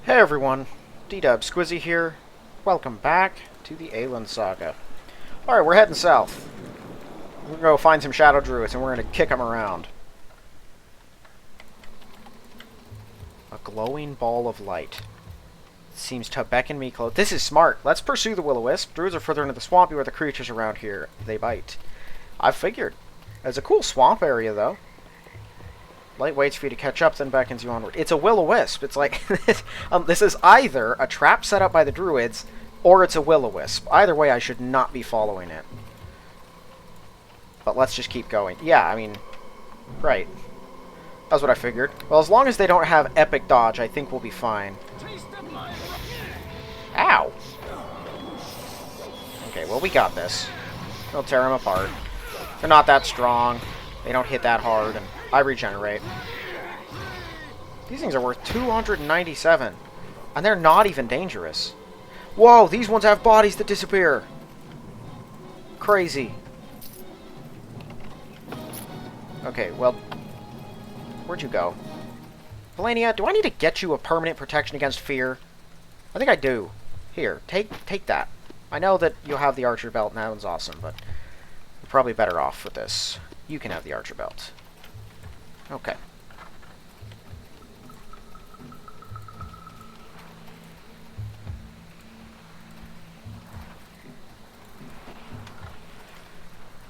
Hey everyone, D-Dub Squizzy here. Welcome back to the Aielund Saga. Alright, we're heading south. We're gonna go find some shadow druids and we're gonna kick them around. A glowing ball of light. Seems to beckon me close. This is smart. Let's pursue the will-o-wisp. Druids are further into the swamp where the creatures around here, they bite. I figured. It's a cool swamp area though. Light waits for you to catch up, then beckons you onward. It's a will-o-wisp. It's like, this is either a trap set up by the druids, or it's a will-o-wisp. Either way, I should not be following it. But let's just keep going. Yeah, I mean, right. That's what I figured. Well, as long as they don't have epic dodge, I think we'll be fine. Ow! Okay, well, we got this. We'll tear them apart. They're not that strong. They don't hit that hard, and I regenerate. These things are worth 297. And they're not even dangerous. Whoa, these ones have bodies that disappear. Crazy. Okay, well, where'd you go? Valania, do I need to get you a permanent protection against fear? I think I do. Here, take that. I know that you'll have the archer belt, and that one's awesome, but you're probably better off with this. You can have the archer belt. Okay.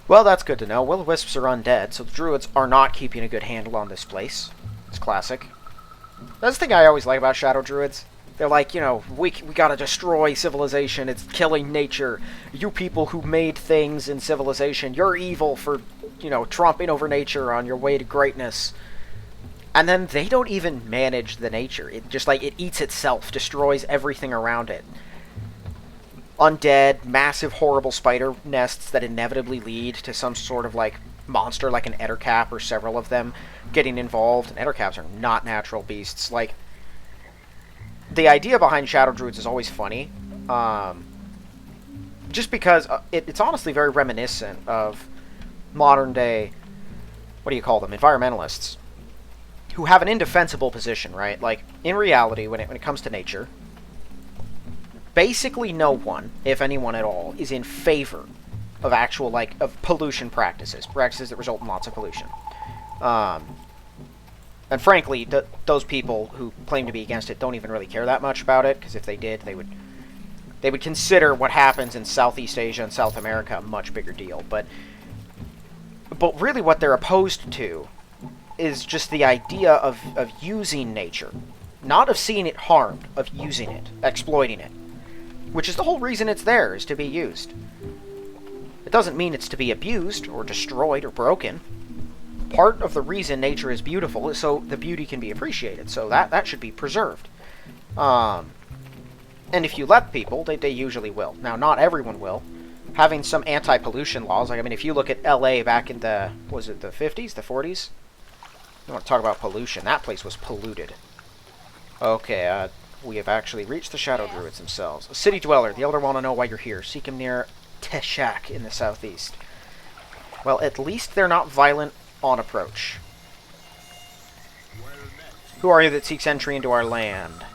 Well, that's good to know. Will-o-wisps are undead, so the druids are not keeping a good handle on this place. It's classic. That's the thing I always like about shadow druids. They're like, you know, we gotta destroy civilization. It's killing nature. You people who made things in civilization, you're evil for, you know, trumping over nature on your way to greatness. And then they don't even manage the nature. It just, like, it eats itself, destroys everything around it. Undead, massive, horrible spider nests that inevitably lead to some sort of, like, monster, like an ettercap or several of them, getting involved. And ettercaps are not natural beasts. Like, the idea behind shadow druids is always funny. Just because it's honestly very reminiscent of modern day, what do you call them, environmentalists, who have an indefensible position, right? Like, in reality, when it comes to nature, basically no one, if anyone at all, is in favor of actual, like, of pollution practices that result in lots of pollution. And frankly, those people who claim to be against it don't even really care that much about it, because if they did, they would consider what happens in Southeast Asia and South America a much bigger deal. But really what they're opposed to is just the idea of using nature. Not of seeing it harmed, of using it, exploiting it. Which is the whole reason it's there, is to be used. It doesn't mean it's to be abused, or destroyed, or broken. Part of the reason nature is beautiful is so the beauty can be appreciated, so that should be preserved. And if you let people, they usually will. Now, not everyone will. Having some anti-pollution laws, like, I mean, if you look at LA back in the, was it the 50s, the 40s? You want to talk about pollution. That place was polluted. Okay, we have actually reached the shadow druids themselves. A city dweller. The elder want to know why you're here. Seek him near Teshak in the southeast. Well, at least they're not violent on approach. Who are you that seeks entry into our land?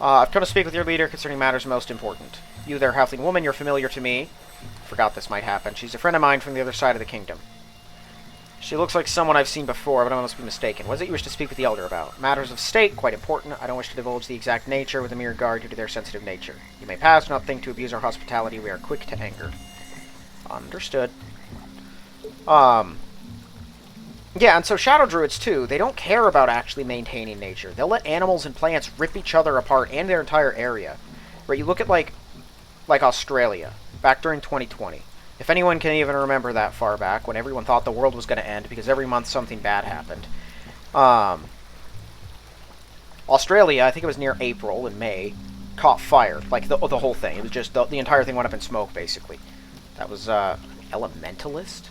I've come to speak with your leader concerning matters most important. You there, halfling woman, you're familiar to me. Forgot this might happen. She's a friend of mine from the other side of the kingdom. She looks like someone I've seen before, but I must be mistaken. What is it you wish to speak with the elder about? Matters of state, quite important. I don't wish to divulge the exact nature with a mere regard due to their sensitive nature. You may pass, do not think to abuse our hospitality. We are quick to anger. Understood. Yeah, and so shadow druids, too, they don't care about actually maintaining nature. They'll let animals and plants rip each other apart and their entire area. Right, you look at, like Australia, back during 2020. If anyone can even remember that far back, when everyone thought the world was going to end because every month something bad happened. Australia, I think it was near April and May, caught fire. Like, the whole thing. It was just, the entire thing went up in smoke, basically. That was, Elementalist?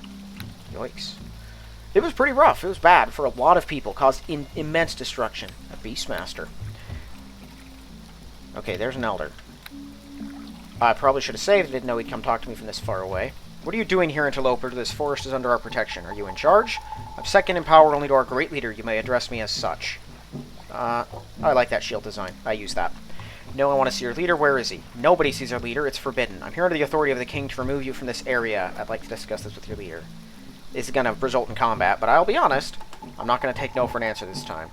Yikes. It was pretty rough. It was bad for a lot of people. Caused immense destruction. A Beastmaster. Okay, there's an elder. I probably should have saved. I didn't know he'd come talk to me from this far away. What are you doing here, interloper? This forest is under our protection. Are you in charge? I'm second in power only to our great leader. You may address me as such. I like that shield design. I use that. No, I want to see your leader. Where is he? Nobody sees our leader. It's forbidden. I'm here under the authority of the king to remove you from this area. I'd like to discuss this with your leader. This is going to result in combat, but I'll be honest. I'm not going to take no for an answer this time.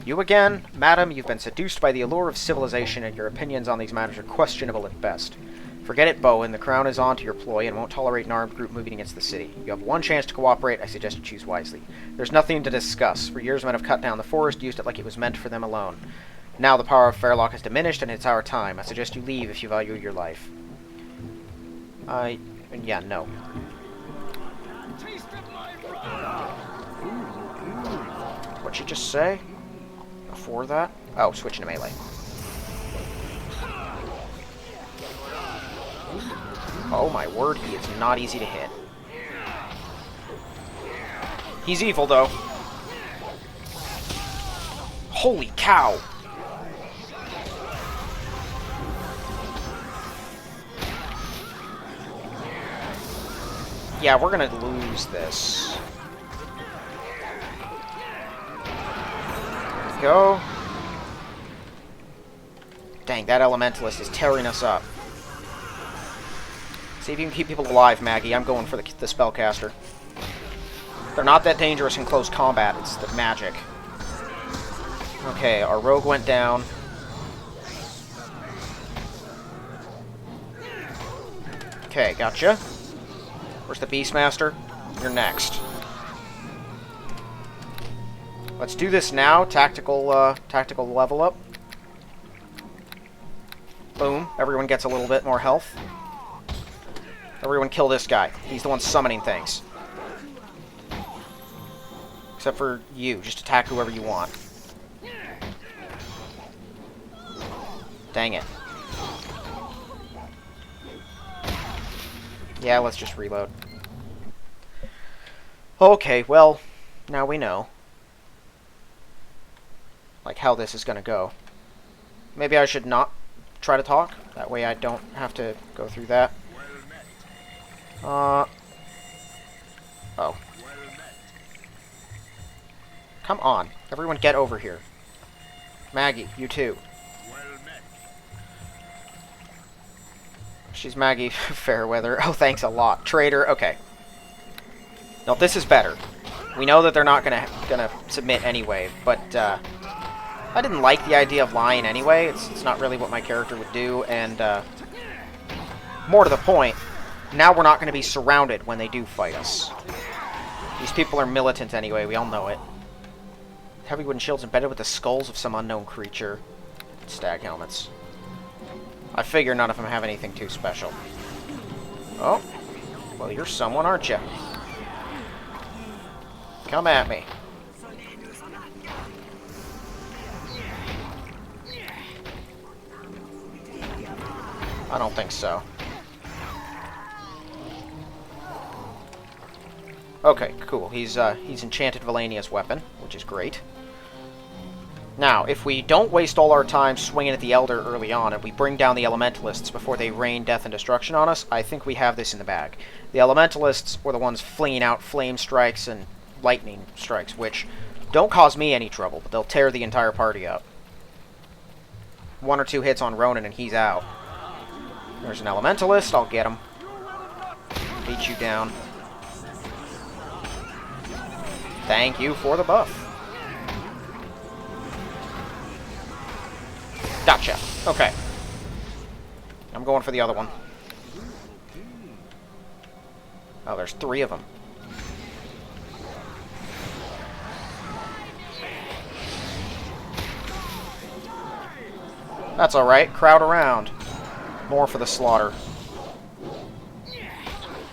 You again, madam, you've been seduced by the allure of civilization, and your opinions on these matters are questionable at best. Forget it, Bowen. The crown is on to your ploy and won't tolerate an armed group moving against the city. You have one chance to cooperate. I suggest you choose wisely. There's nothing to discuss. For years, men have cut down the forest, used it like it was meant for them alone. Now the power of Fairlock has diminished, and it's our time. I suggest you leave if you value your life. Yeah, no. What'd you just say? Before that? Oh, switching to melee. Oh my word, he is not easy to hit. He's evil, though. Holy cow! Yeah, we're gonna lose this. Go. Dang, that elementalist is tearing us up. See if you can keep people alive, Maggie. I'm going for the spellcaster. They're not that dangerous in close combat. It's the magic. Okay, our rogue went down. Okay, gotcha. Where's the Beastmaster? You're next. Let's do this now. Tactical level up. Boom. Everyone gets a little bit more health. Everyone kill this guy. He's the one summoning things. Except for you. Just attack whoever you want. Dang it. Yeah, let's just reload. Okay, well, now we know. Like, how this is gonna go. Maybe I should not try to talk. That way I don't have to go through that. Oh. Come on. Everyone get over here. Maggie, you too. She's Maggie Fairweather. Oh, thanks a lot. Traitor. Okay. No, this is better. We know that they're not gonna submit anyway, but I didn't like the idea of lying anyway. It's not really what my character would do, and more to the point, now we're not going to be surrounded when they do fight us. These people are militant anyway, we all know it. Heavy wooden shields embedded with the skulls of some unknown creature. Stag helmets. I figure none of them have anything too special. Oh. Well, you're someone, aren't you? Come at me. I don't think so. Okay, cool. He's enchanted Valenia's weapon, which is great. Now, if we don't waste all our time swinging at the Elder early on, and we bring down the Elementalists before they rain death and destruction on us, I think we have this in the bag. The Elementalists were the ones flinging out flame strikes and lightning strikes, which don't cause me any trouble, but they'll tear the entire party up. 1 or 2 hits on Ronan and he's out. There's an Elementalist, I'll get him. Beat you down. Thank you for the buff. Gotcha. Okay. I'm going for the other one. Oh, there's 3 of them. That's alright. Crowd around. More for the slaughter.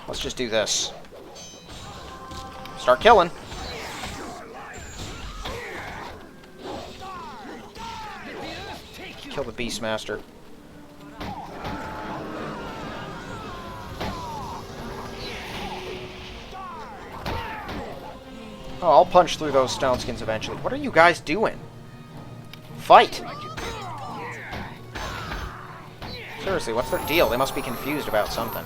Let's just do this. Start killing. Kill the Beastmaster. Oh, I'll punch through those stone skins eventually. What are you guys doing? Fight! Seriously, what's their deal? They must be confused about something.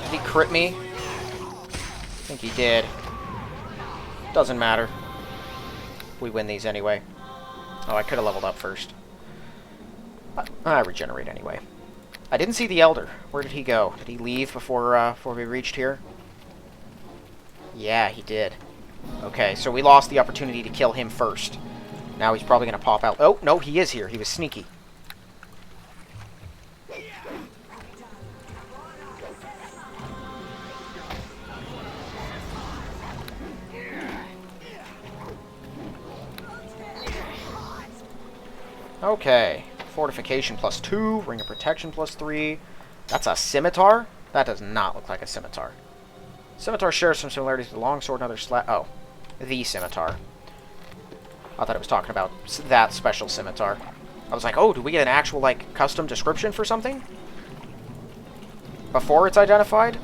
Did he crit me? I think he did. Doesn't matter. we win these anyway. Oh, I could have leveled up first. I regenerate anyway. I didn't see the Elder. Where did he go? Did he leave before we reached here? Yeah, he did. Okay, so we lost the opportunity to kill him first. Now he's probably going to pop out. Oh, no, he is here. He was sneaky. Okay. Fortification +2. Ring of Protection +3. That's a scimitar? That does not look like a scimitar. Scimitar shares some similarities to the longsword and other Oh. The scimitar. I thought it was talking about that special scimitar. I was like, oh, do we get an actual, like, custom description for something? Before it's identified?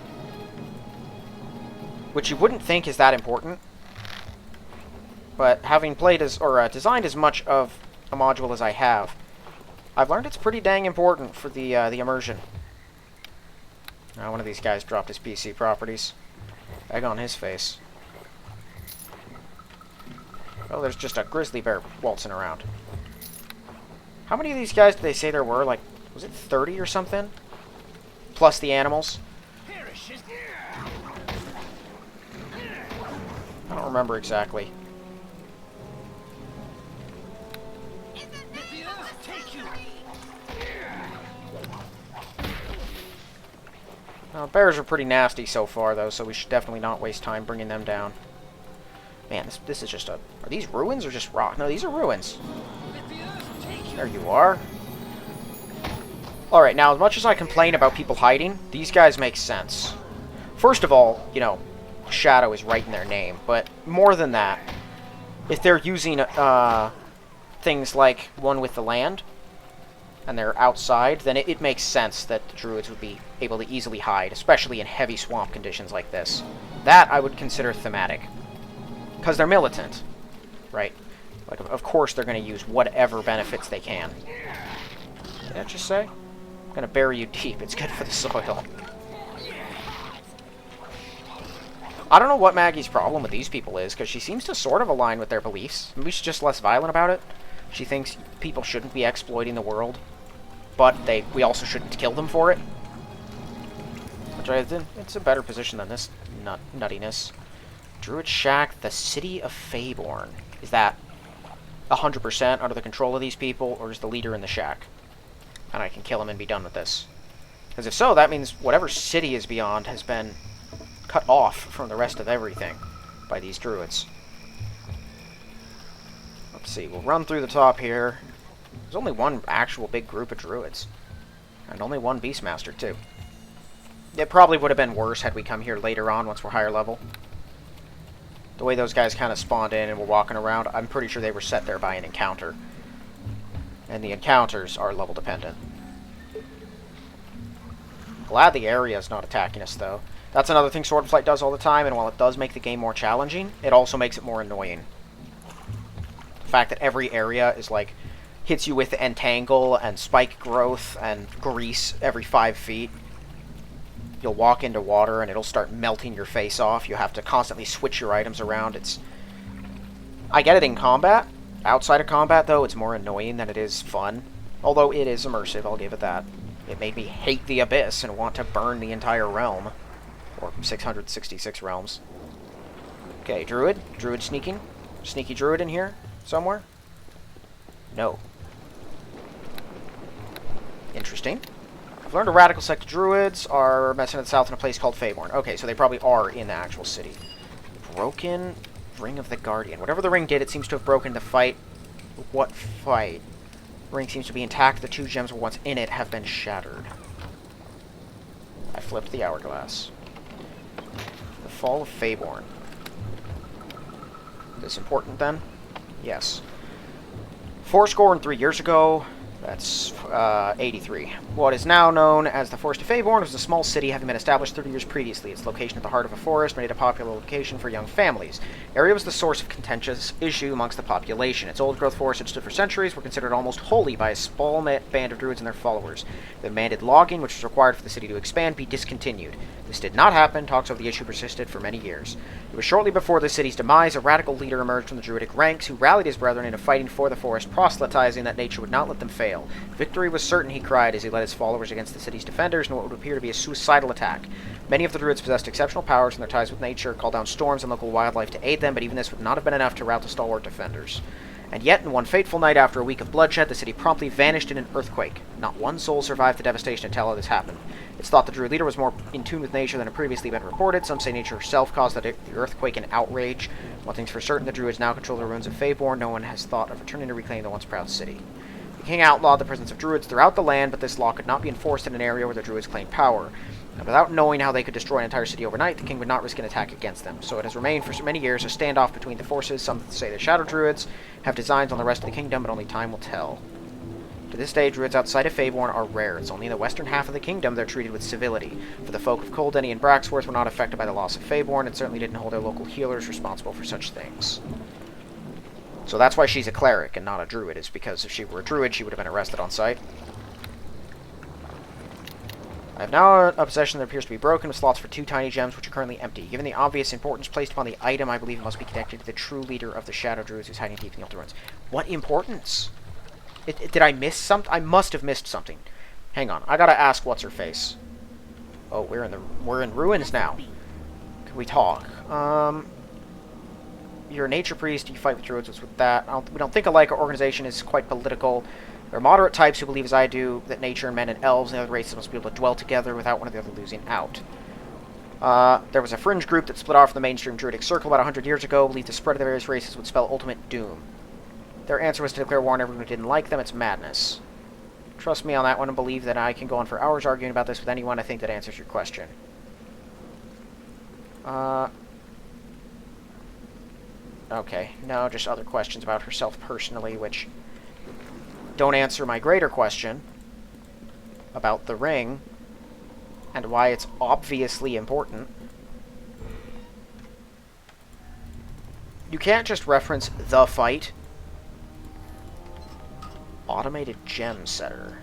Which you wouldn't think is that important. But having played as, or designed as much of a module as I have, I've learned it's pretty dang important for the immersion. Now, one of these guys dropped his PC properties. Egg on his face. Oh, there's just a grizzly bear waltzing around. How many of these guys did they say there were? Like, was it 30 or something? Plus the animals? I don't remember exactly. Bears are pretty nasty so far, though, so we should definitely not waste time bringing them down. Man, this is just a... Are these ruins or just rock? No, these are ruins. There you are. Alright, now, as much as I complain about people hiding, these guys make sense. First of all, you know, shadow is right in their name, but more than that, if they're using things like One with the Land, and they're outside, then it makes sense that the druids would be able to easily hide, especially in heavy swamp conditions like this. That I would consider thematic. Because they're militant, right? Like, of course they're going to use whatever benefits they can. Did I just say? I'm going to bury you deep. It's good for the soil. I don't know what Maggie's problem with these people is, because she seems to sort of align with their beliefs. Maybe she's just less violent about it. She thinks people shouldn't be exploiting the world, but we also shouldn't kill them for it. Which it's a better position than this nuttiness. Druid Shack, the City of Faeborn. Is that 100% under the control of these people, or is the leader in the shack? And I can kill him and be done with this. Because if so, that means whatever city is beyond has been cut off from the rest of everything by these druids. Let's see, we'll run through the top here. There's only one actual big group of druids. And only one Beastmaster, too. It probably would have been worse had we come here later on once we're higher level. The way those guys kind of spawned in and were walking around, I'm pretty sure they were set there by an encounter. And the encounters are level dependent. Glad the area is not attacking us, though. That's another thing Swordflight does all the time, and while it does make the game more challenging, it also makes it more annoying. The fact that every area is like, hits you with entangle and spike growth and grease every 5 feet. You'll walk into water and it'll start melting your face off. You have to constantly switch your items around. I get it in combat. Outside of combat, though, it's more annoying than it is fun. Although it is immersive, I'll give it that. It made me hate the Abyss and want to burn the entire realm. Or 666 realms. Okay, Druid. Druid sneaking. Sneaky Druid in here somewhere? No. Interesting. I've learned a radical sect of druids are messing at the south in a place called Faeborn. Okay, so they probably are in the actual city. Broken Ring of the Guardian. Whatever the ring did, it seems to have broken the fight. What fight? The ring seems to be intact. The 2 gems once in it have been shattered. I flipped the hourglass. The Fall of Faeborn. Is this important then? Yes. 4 score and 3 years ago, That's 83. What is now known as the Forest of Favorn was a small city having been established 30 years previously. Its location at the heart of a forest made it a popular location for young families. The area was the source of contentious issue amongst the population. Its old-growth forests had stood for centuries, were considered almost holy by a small band of druids and their followers. They demanded logging, which was required for the city to expand, be discontinued. This did not happen. Talks over the issue persisted for many years. It was shortly before the city's demise, a radical leader emerged from the druidic ranks who rallied his brethren into fighting for the forest, proselytizing that nature would not let them fail. Victory was certain, he cried, as he led his followers against the city's defenders in what would appear to be a suicidal attack. Many of the druids possessed exceptional powers in their ties with nature, called down storms and local wildlife to aid them, but even this would not have been enough to rout the stalwart defenders. And yet, in one fateful night after a week of bloodshed, the city promptly vanished in an earthquake. Not one soul survived the devastation to tell how this happened. It's thought the druid leader was more in tune with nature than had previously been reported. Some say nature herself caused the earthquake and outrage. One thing's for certain, the druids now control the ruins of Favorn. No one has thought of returning to reclaim the once proud city. The king outlawed the presence of druids throughout the land, but this law could not be enforced in an area where the druids claimed power. And without knowing how they could destroy an entire city overnight, the king would not risk an attack against them. So it has remained for so many years a standoff between the forces. Some say the shadow druids have designs on the rest of the kingdom, but only time will tell. To this day, druids outside of Favorn are rare. It's only in the western half of the kingdom they're treated with civility. For the folk of Coldenny and Braxworth were not affected by the loss of Favorn, and certainly didn't hold their local healers responsible for such things. So that's why she's a cleric and not a druid, is because if she were a druid, she would have been arrested on sight. I have now a possession that appears to be broken, with slots for 2 tiny gems, which are currently empty. Given the obvious importance placed upon the item, I believe it must be connected to the true leader of the Shadow Druids who's hiding deep in the Ultra Ruins. What importance? Did I miss something? I must have missed something. Hang on, I gotta ask what's-her-face. Oh, we're in ruins now. Can we talk? You're a nature priest, you fight with druids, what's with that? We don't think alike. Our organization is quite political. There are moderate types who believe, as I do, that nature and men and elves and other races must be able to dwell together without one or the other losing out. There was a fringe group that split off from the mainstream druidic circle about 100 years ago, believed the spread of the various races would spell ultimate doom. Their answer was to declare war on everyone who didn't like them. It's madness. Trust me on that one and believe that I can go on for hours arguing about this with anyone. I think that answers your question. Okay, no, just other questions about herself personally, which don't answer my greater question about the ring and why it's obviously important. You can't just reference the fight. Automated gem setter.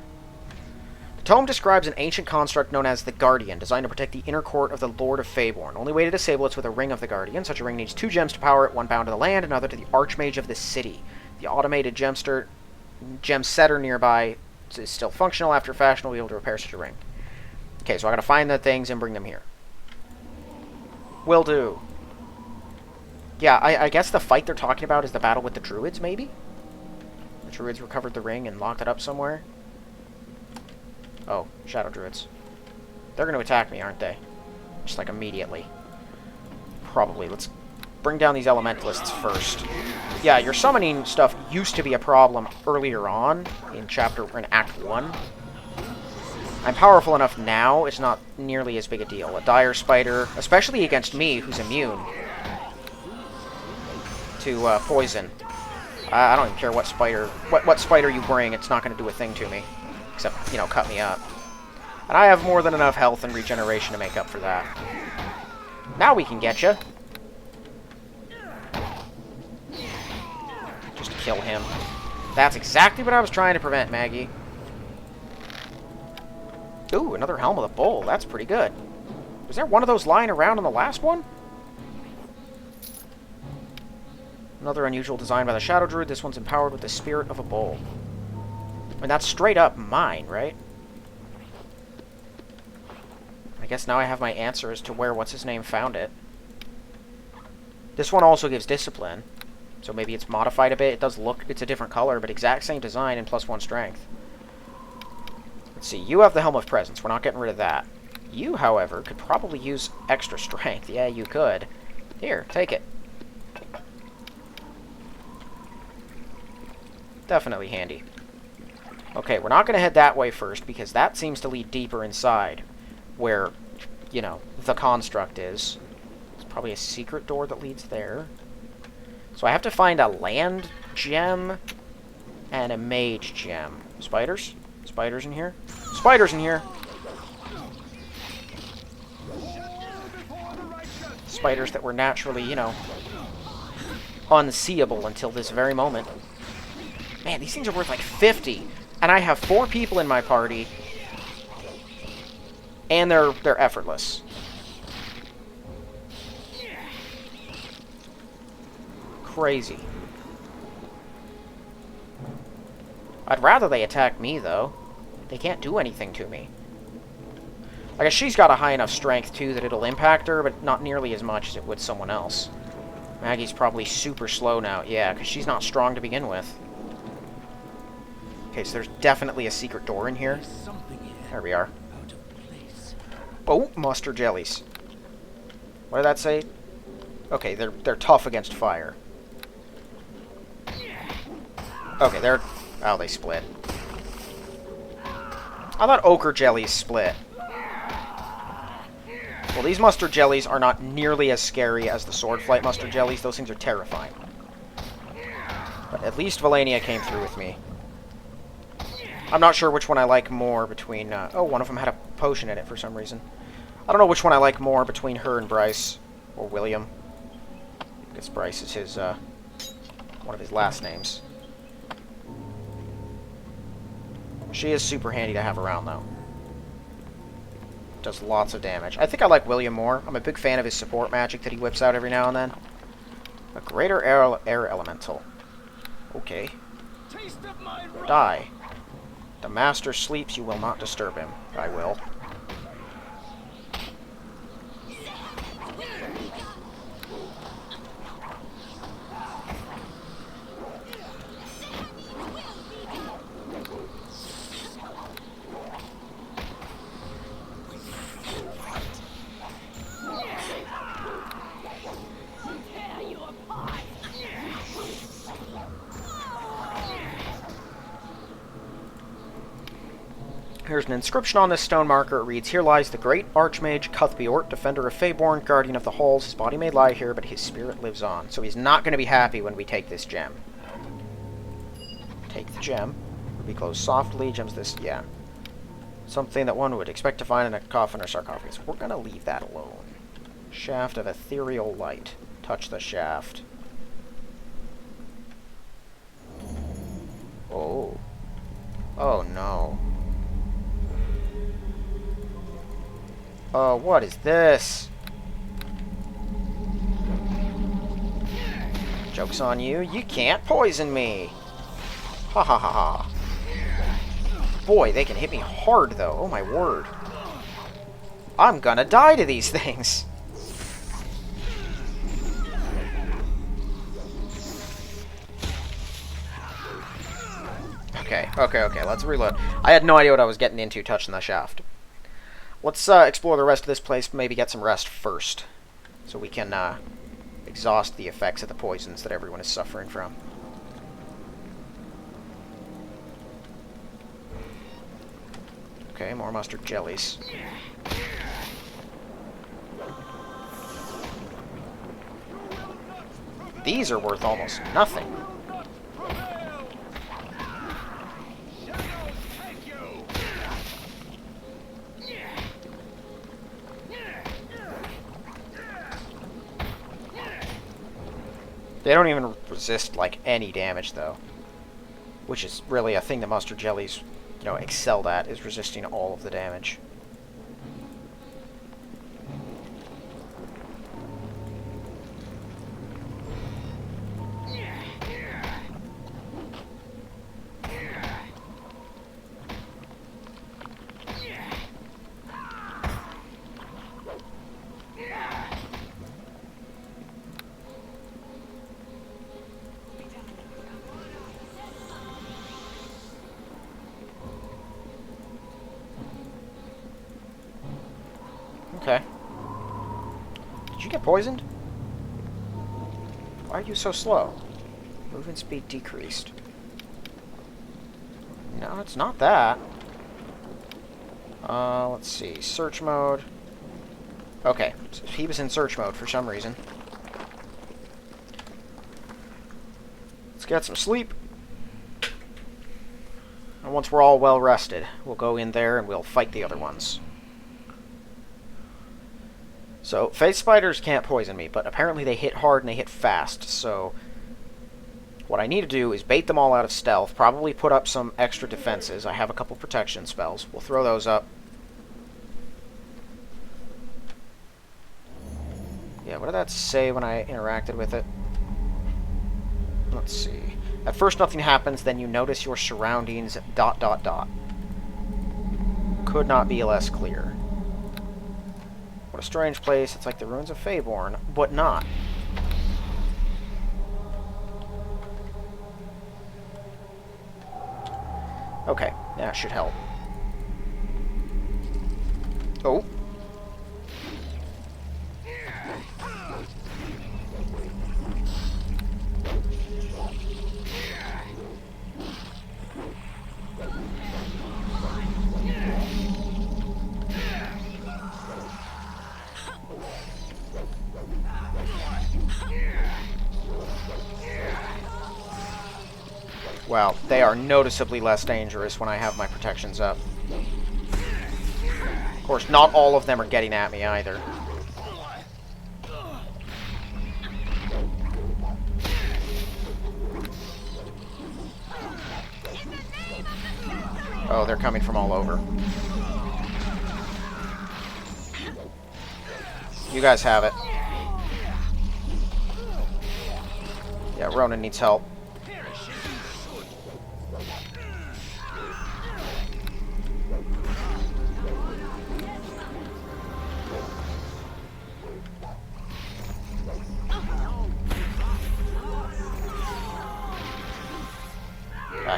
The tome describes an ancient construct known as the Guardian, designed to protect the inner court of the Lord of Favorn. Only way to disable it's with a ring of the Guardian. Such a ring needs 2 gems to power it, one bound to the land, another to the Archmage of the city. The automated gem setter nearby is still functional. After fashion, we'll be able to repair such a ring. Okay, so I gotta find the things and bring them here. Will do. Yeah, I guess the fight they're talking about is the battle with the druids, maybe? The druids recovered the ring and locked it up somewhere. Oh, shadow druids. They're going to attack me, aren't they? Just like immediately. Probably. Let's bring down these elementalists first. Yeah, your summoning stuff used to be a problem earlier on in Act 1. I'm powerful enough now, it's not nearly as big a deal. A dire spider, especially against me, who's immune to poison. I don't even care what spider you bring, it's not going to do a thing to me. Except, you know, cut me up. And I have more than enough health and regeneration to make up for that. Now we can get you. Just kill him. That's exactly what I was trying to prevent, Maggie. Ooh, another Helm of the Bull. That's pretty good. Was there one of those lying around in the last one? Another unusual design by the Shadow Druid. This one's empowered with the spirit of a bull. I mean, that's straight up mine, right? I guess now I have my answer as to where what's-his-name found it. This one also gives discipline. So maybe it's modified a bit. It does look... It's a different color, but exact same design and +1 strength. Let's see. You have the Helm of Presence. We're not getting rid of that. You, however, could probably use extra strength. Yeah, you could. Here, take it. Definitely handy. Okay, we're not going to head that way first, because that seems to lead deeper inside, where, you know, the construct is. There's probably a secret door that leads there. So I have to find a land gem and a mage gem. Spiders? Spiders in here? Spiders in here! Spiders that were naturally, you know, unseeable until this very moment. Man, these things are worth like 50. And I have 4 people in my party. And they're effortless. Crazy. I'd rather they attack me, though. They can't do anything to me. I guess she's got a high enough strength, too, that it'll impact her, but not nearly as much as it would someone else. Maggie's probably super slow now. Yeah, because she's not strong to begin with. Okay, so there's definitely a secret door in here. There we are. Oh, mustard jellies. What did that say? Okay, they're tough against fire. Okay, they're... Oh, they split. I thought ochre jellies split. Well, these mustard jellies are not nearly as scary as the swordflight mustard jellies. Those things are terrifying. But at least Valenia came through with me. I'm not sure which one I like more between... oh, one of them had a potion in it for some reason. I don't know which one I like more between her and Bryce. Or William. I guess Bryce is his, one of his last names. She is super handy to have around, though. Does lots of damage. I think I like William more. I'm a big fan of his support magic that he whips out every now and then. A greater air elemental. Okay. Die. The master sleeps, you will not disturb him. I will. Here's an inscription on this stone marker. It reads, "Here lies the great Archmage Cuthbeort, defender of Feyborn, guardian of the halls. His body may lie here, but his spirit lives on." So he's not going to be happy when we take this gem. Take the gem. Ruby glows softly. Gems this... yeah. Something that one would expect to find in a coffin or sarcophagus. We're going to leave that alone. Shaft of ethereal light. Touch the shaft. Oh. Oh, no. Oh, what is this? Joke's on you. You can't poison me. Ha ha ha ha. Boy, they can hit me hard, though. Oh, my word. I'm gonna die to these things. Okay. Let's reload. I had no idea what I was getting into touching the shaft. Let's explore the rest of this place, maybe get some rest first. So we can exhaust the effects of the poisons that everyone is suffering from. Okay, more mustard jellies. These are worth almost nothing. They don't even resist, like, any damage, though. Which is really a thing that mustard jellies, you know, excelled at, is resisting all of the damage. Okay. Did you get poisoned? Why are you so slow? Movement speed decreased. No, it's not that. Let's see. Search mode. Okay, so he was in search mode for some reason. Let's get some sleep. And once we're all well rested, we'll go in there and we'll fight the other ones. So, phase spiders can't poison me, but apparently they hit hard and they hit fast, so what I need to do is bait them all out of stealth, probably put up some extra defenses. I have a couple protection spells. We'll throw those up. Yeah, what did that say when I interacted with it? Let's see. At first nothing happens, then you notice your surroundings, ... Could not be less clear. What a strange place. It's like the ruins of Faeborn, but not. Okay, that should help. Oh. Well, they are noticeably less dangerous when I have my protections up. Of course, not all of them are getting at me either. Oh, they're coming from all over. You guys have it. Yeah, Ronan needs help.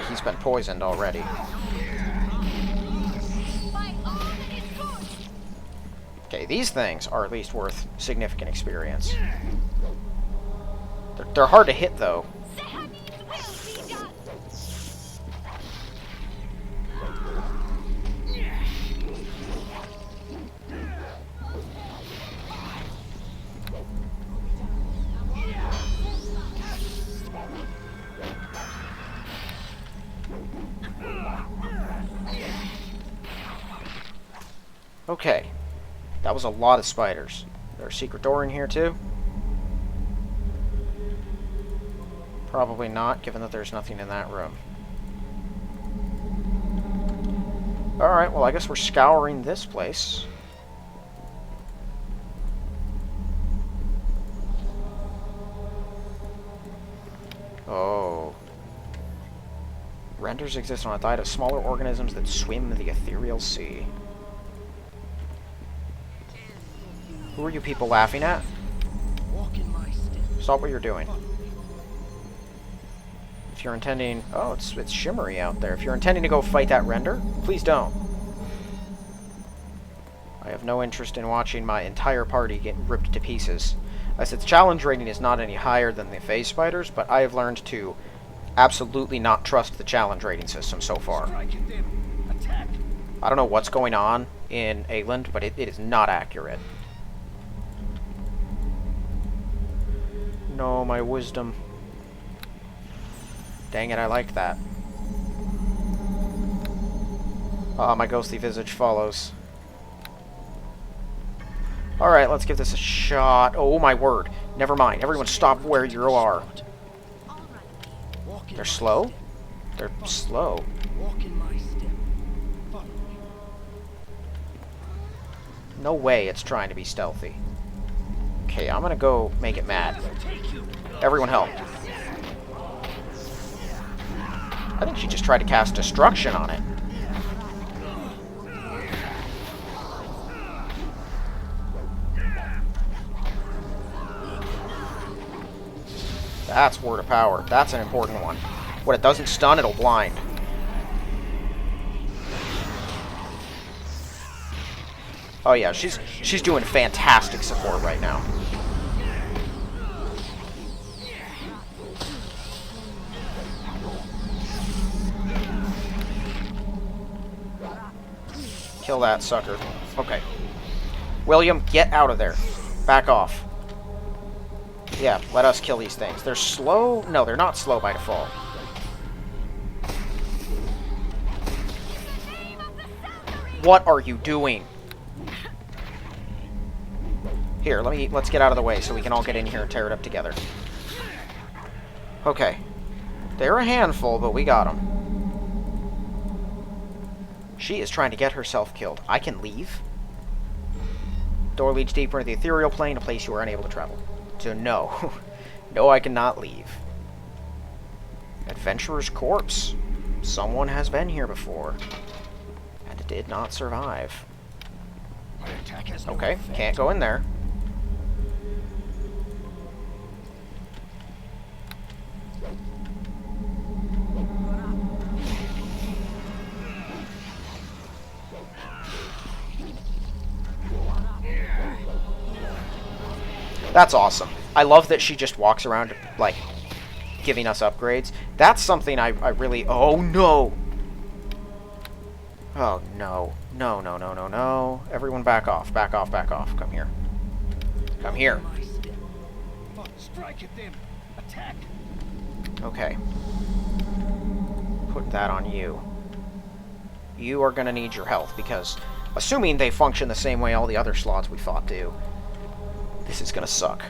He's been poisoned already. Okay, these things are at least worth significant experience. They're hard to hit, though. Okay, that was a lot of spiders. There's a secret door in here too? Probably not, given that there's nothing in that room. Alright, well I guess we're scouring this place. Oh. Renders exist on a diet of smaller organisms that swim the ethereal sea. Who are you people laughing at? Stop what you're doing. If you're intending... Oh, it's shimmery out there. If you're intending to go fight that render, please don't. I have no interest in watching my entire party get ripped to pieces. As its challenge rating is not any higher than the phase spiders, but I have learned to absolutely not trust the challenge rating system so far. I don't know what's going on in Aielund, but it is not accurate. No, my wisdom. Dang it, I like that. My ghostly visage follows. Alright, let's give this a shot. Oh my word. Never mind. Everyone stop where you are. They're slow? They're slow. No way it's trying to be stealthy. Okay, I'm gonna go make it mad. Everyone help. I think she just tried to cast destruction on it. That's word of power. That's an important one. When it doesn't stun, it'll blind. Oh yeah, she's doing fantastic support right now. Kill that sucker. Okay. William, get out of there. Back off. Yeah, let us kill these things. They're slow? No, they're not slow by default. What are you doing? Here, let's get out of the way so we can all get in here and tear it up together. Okay. They're a handful, but we got them. She is trying to get herself killed. I can leave. Door leads deeper into the ethereal plane, a place you are unable to travel. So no. No, I cannot leave. Adventurer's corpse. Someone has been here before. And did not survive. Okay, can't go in there. That's awesome. I love that she just walks around, like, giving us upgrades. That's something I really... Oh, no! Oh, no. No, no, no, no, no. Everyone back off. Back off, back off. Come here. Come here. Okay. Put that on you. You are going to need your health, because assuming they function the same way all the other slots we fought do, this is gonna suck.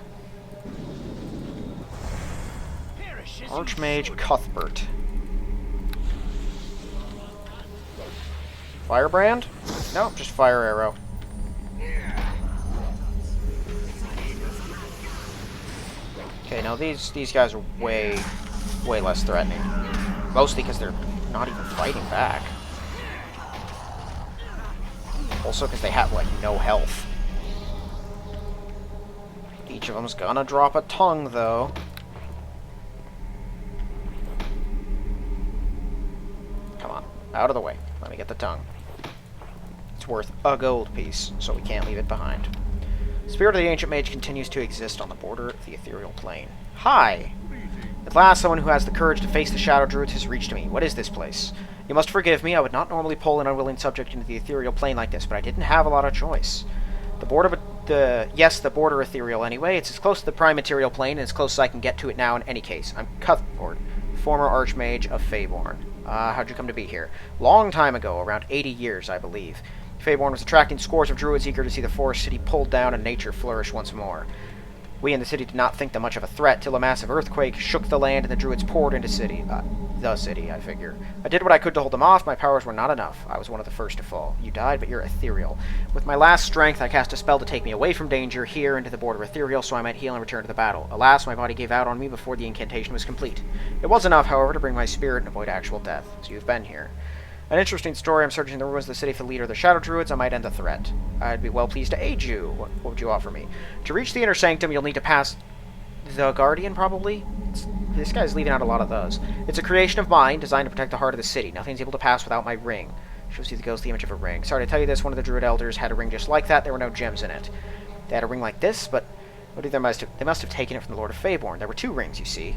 Archmage Cuthbert. Firebrand? No, just fire arrow. Okay, now these guys are way less threatening. Mostly because they're not even fighting back. Also because they have, like, no health. Each of them's gonna drop a tongue, though. Come on, out of the way. Let me get the tongue. It's worth a gold piece, so we can't leave it behind. Spirit of the Ancient Mage continues to exist on the border of the ethereal plane. Hi! At last, someone who has the courage to face the Shadow Druids has reached me. What is this place? You must forgive me. I would not normally pull an unwilling subject into the ethereal plane like this, but I didn't have a lot of choice. The border ethereal anyway. It's as close to the prime material plane and as close as I can get to it now in any case. I'm Cuthbert, former Archmage of Faeborn. How'd you come to be here? Long time ago, around 80 years, I believe. Faeborn was attracting scores of druids eager to see the forest city pulled down and nature flourish once more. We in the city did not think them much of a threat till a massive earthquake shook the land and the druids poured into the city, I figure. I did what I could to hold them off. My powers were not enough. I was one of the first to fall. You died, but you're ethereal. With my last strength, I cast a spell to take me away from danger here into the border ethereal so I might heal and return to the battle. Alas, my body gave out on me before the incantation was complete. It was enough, however, to bring my spirit and avoid actual death. So you've been here. An interesting story. I'm searching the ruins of the city for the leader of the Shadow Druids. I might end the threat. I'd be well pleased to aid you. What would you offer me? To reach the Inner Sanctum, you'll need to pass the Guardian, probably? This guy's leaving out a lot of those. It's a creation of mine, designed to protect the heart of the city. Nothing's able to pass without my ring. Shows you the ghostly image of a ring. Sorry to tell you this, one of the Druid Elders had a ring just like that. There were no gems in it. They had a ring like this, but they must have taken it from the Lord of Faeborn. There were two rings, you see.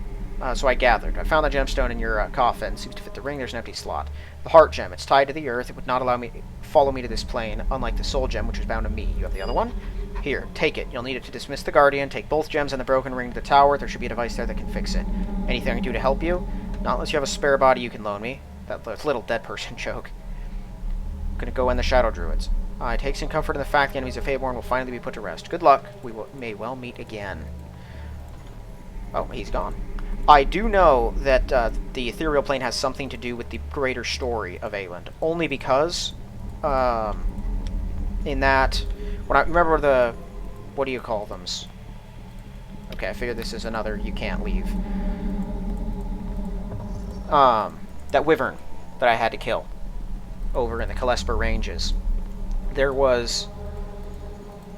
So I gathered. I found the gemstone in your coffin. Seems to fit the ring. There's an empty slot. The heart gem. It's tied to the earth. It would not allow me follow me to this plane, unlike the soul gem, which was bound to me. You have the other one? Here, take it. You'll need it to dismiss the Guardian. Take both gems and the broken ring to the tower. There should be a device there that can fix it. Anything I can do to help you? Not unless you have a spare body you can loan me. That little dead person joke. I'm gonna go in the Shadow Druids. I take some comfort in the fact the enemies of Faeborn will finally be put to rest. Good luck. We may well meet again. Oh, he's gone. I do know that the ethereal plane has something to do with the greater story of Aielund. Only because, in that, when I remember the, what do you call them? Okay, I figure this is another you can't leave. That wyvern that I had to kill over in the Kalesper Ranges. There was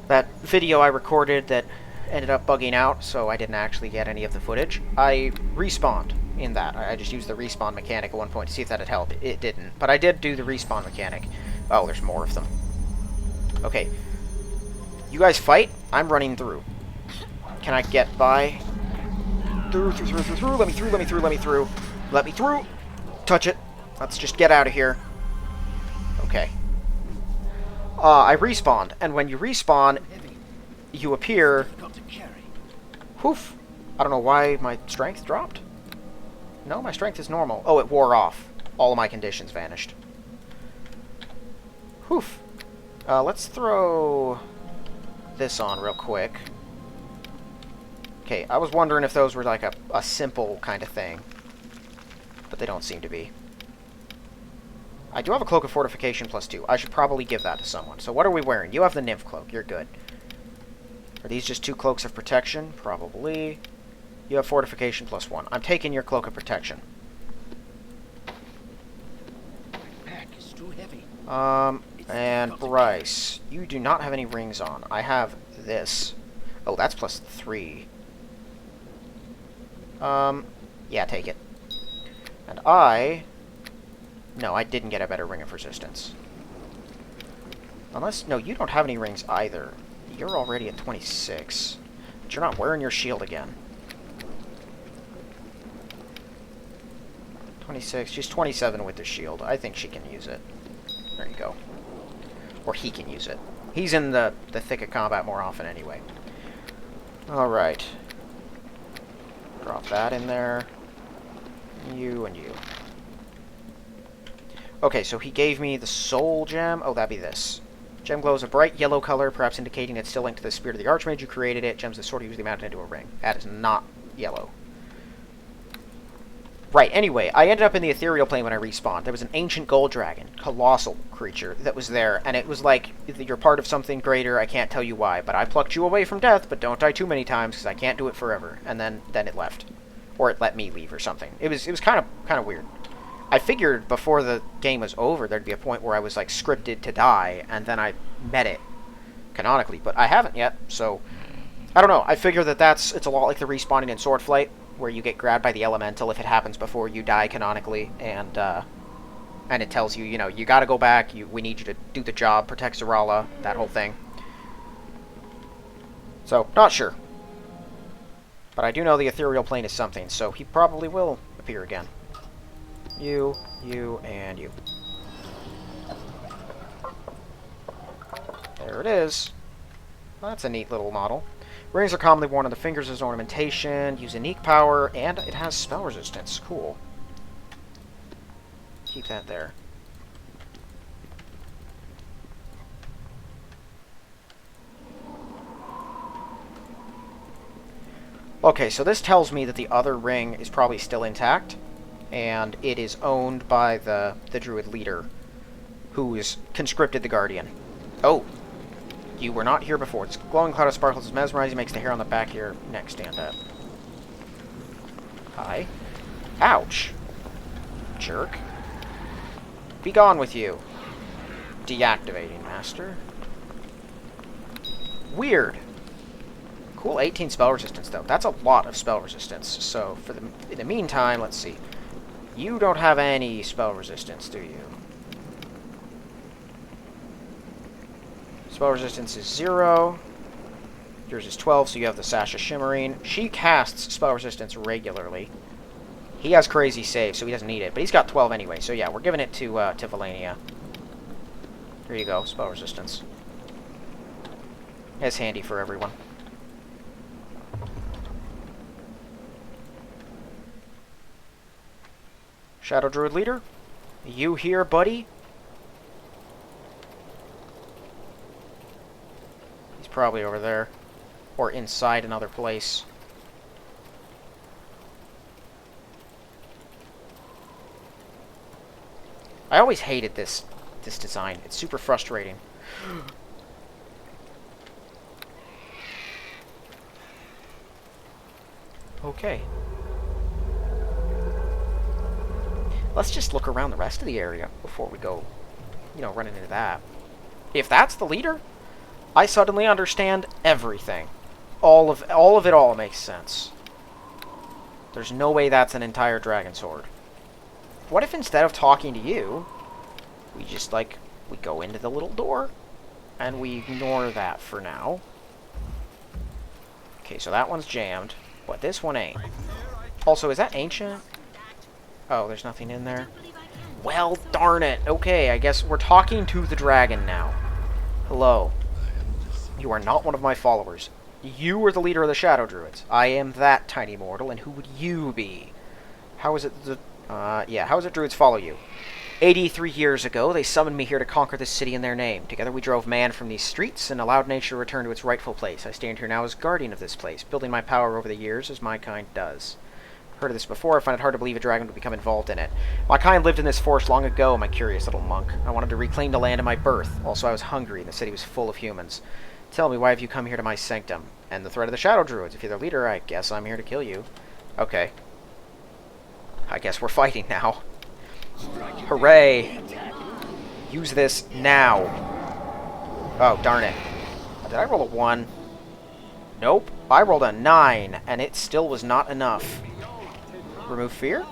that video I recorded that ended up bugging out, so I didn't actually get any of the footage. I respawned in that. I just used the respawn mechanic at one point to see if that had helped. It didn't, but I did do the respawn mechanic. Oh, there's more of them. Okay. You guys fight. I'm running through. Can I get by? Through. Let me through. Let me through. Touch it. Let's just get out of here. Okay. I respawned, and when you respawn, you appear... Whoof. I don't know why my strength dropped. No, my strength is normal. Oh, it wore off. All of my conditions vanished. Whew. Let's throw this on real quick. Okay, I was wondering if those were like a simple kind of thing. But they don't seem to be. I do have a Cloak of Fortification +2. I should probably give that to someone. So what are we wearing? You have the Nymph Cloak. You're good. Are these just 2 Cloaks of Protection? Probably. You have Fortification +1. I'm taking your Cloak of Protection. My pack is too heavy. And Bryce, you do not have any rings on. I have this. Oh, that's +3. Yeah, take it. And no, I didn't get a better Ring of Resistance. Unless, no, you don't have any rings either. You're already at 26. But you're not wearing your shield again. 26, she's 27 with the shield. I think she can use it. There you go. Or he can use it. He's in the thick of combat more often anyway. Alright. Drop that in there. You and you. Okay, so he gave me the soul gem. Oh, that'd be this. Gem glows a bright yellow color, perhaps indicating it's still linked to the spirit of the Archmage who created it. Gems that sort of usually mounted into a ring. That is not yellow. Right, anyway, I ended up in the ethereal plane when I respawned. There was an ancient gold dragon, colossal creature, that was there, and it was like, you're part of something greater, I can't tell you why, but I plucked you away from death, but don't die too many times, because I can't do it forever. And then it left. Or it let me leave or something. It was kind of weird. I figured before the game was over, there'd be a point where I was, like, scripted to die, and then I met it, canonically, but I haven't yet, so, I don't know, I figure it's a lot like the respawning in Swordflight, where you get grabbed by the elemental if it happens before you die canonically, and it tells you, you gotta go back, we need you to do the job, protect Zarala, that whole thing. So, not sure. But I do know the ethereal plane is something, so he probably will appear again. You, and you. There it is. Well, that's a neat little model. Rings are commonly worn on the fingers as ornamentation, use unique power, and it has spell resistance. Cool. Keep that there. Okay, so this tells me that the other ring is probably still intact, and it is owned by the druid leader, who is conscripted the Guardian. Oh! You were not here before. This glowing cloud of sparkles is mesmerizing, makes the hair on the back of your neck stand up. Hi. Ouch. Jerk. Be gone with you. Deactivating, master. Weird. Cool 18 spell resistance, though. That's a lot of spell resistance. So, in the meantime, let's see. You don't have any spell resistance, do you? Spell resistance is 0. Yours is 12, so you have the Sasha Shimmering. She casts spell resistance regularly. He has crazy save, so he doesn't need it. But he's got 12 anyway, so yeah, we're giving it to Valania. Here you go, spell resistance. It's handy for everyone. Shadow Druid Leader? You here, buddy? Probably over there, or inside another place. I always hated this design. It's super frustrating. Okay. Let's just look around the rest of the area before we go, running into that. If that's the leader, I suddenly understand everything. All of it all makes sense. There's no way that's an entire dragon sword. What if instead of talking to you, we just, we go into the little door, and we ignore that for now. Okay, so that one's jammed, but this one ain't. Also, is that ancient? Oh, there's nothing in there. Well, darn it. Okay, I guess we're talking to the dragon now. Hello. You are not one of my followers. You are the leader of the Shadow Druids. I am that tiny mortal, and who would you be? How is it how is it Druids follow you? 83 years ago, they summoned me here to conquer this city in their name. Together we drove man from these streets and allowed nature to return to its rightful place. I stand here now as guardian of this place, building my power over the years as my kind does. Heard of this before, I find it hard to believe a dragon would become involved in it. My kind lived in this forest long ago, my curious little monk. I wanted to reclaim the land of my birth. Also, I was hungry, and the city was full of humans. Tell me, why have you come here to my sanctum? And the threat of the shadow druids. If you're their leader, I guess I'm here to kill you. Okay. I guess we're fighting now. Hooray! Use this now. Oh, darn it. Did I roll a 1? Nope. I rolled a 9, and it still was not enough. Remove fear?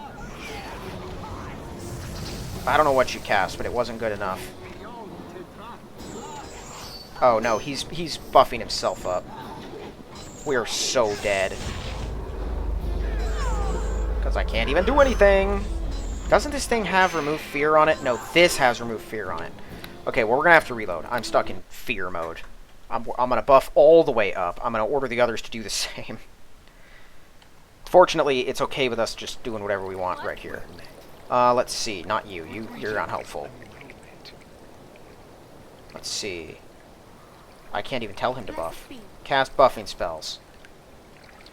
I don't know what you cast, but it wasn't good enough. Oh no, he's buffing himself up. We are so dead. Because I can't even do anything. Doesn't this thing have remove fear on it? No, this has remove fear on it. Okay, well, we're going to have to reload. I'm stuck in fear mode. I'm going to buff all the way up. I'm going to order the others to do the same. Fortunately, it's okay with us just doing whatever we want right here. Let's see. Not you. You're unhelpful. Let's see. I can't even tell him to buff. Cast buffing spells.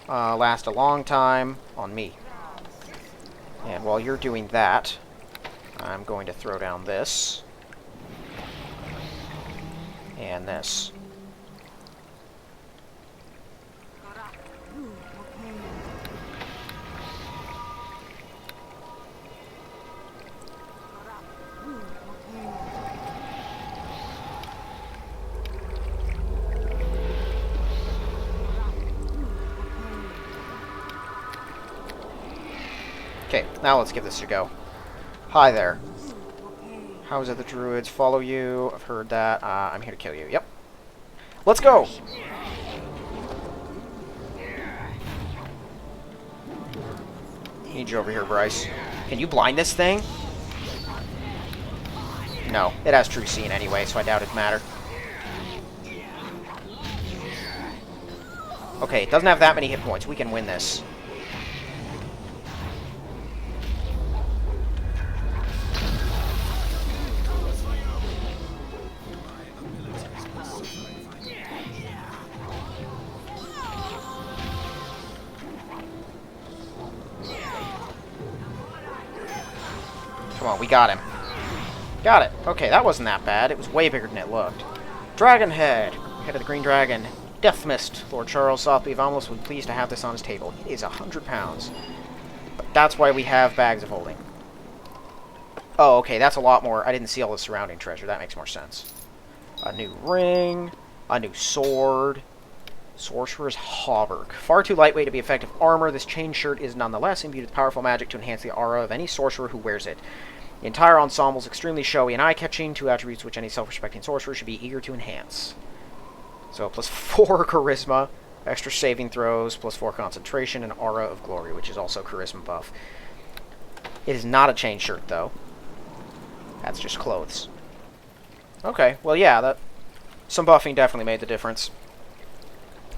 Last a long time on me. And while you're doing that, I'm going to throw down this. And this. Okay, now let's give this a go. Hi there. How is it the druids follow you? I've heard that. I'm here to kill you. Yep. Let's go! Need you over here, Bryce. Can you blind this thing? No. It has true seeing anyway, so I doubt it'd matter. Okay, it doesn't have that many hit points. We can win this. Come on, we got him. Got it. Okay, that wasn't that bad. It was way bigger than it looked. Dragon Head. Head of the Green Dragon. Death Mist. Lord Charles Sotheby of Omlis would be pleased to have this on his table. It is 100 pounds. But that's why we have bags of holding. Oh, okay, that's a lot more. I didn't see all the surrounding treasure. That makes more sense. A new ring. A new sword. Sorcerer's Hauberk. Far too lightweight to be effective armor, this chain shirt is nonetheless imbued with powerful magic to enhance the aura of any sorcerer who wears it. The entire ensemble is extremely showy and eye-catching, two attributes which any self-respecting sorcerer should be eager to enhance. So, plus 4 charisma, extra saving throws, plus 4 concentration, and aura of glory, which is also charisma buff. It is not a chain shirt, though. That's just clothes. Okay, well, yeah, some buffing definitely made the difference.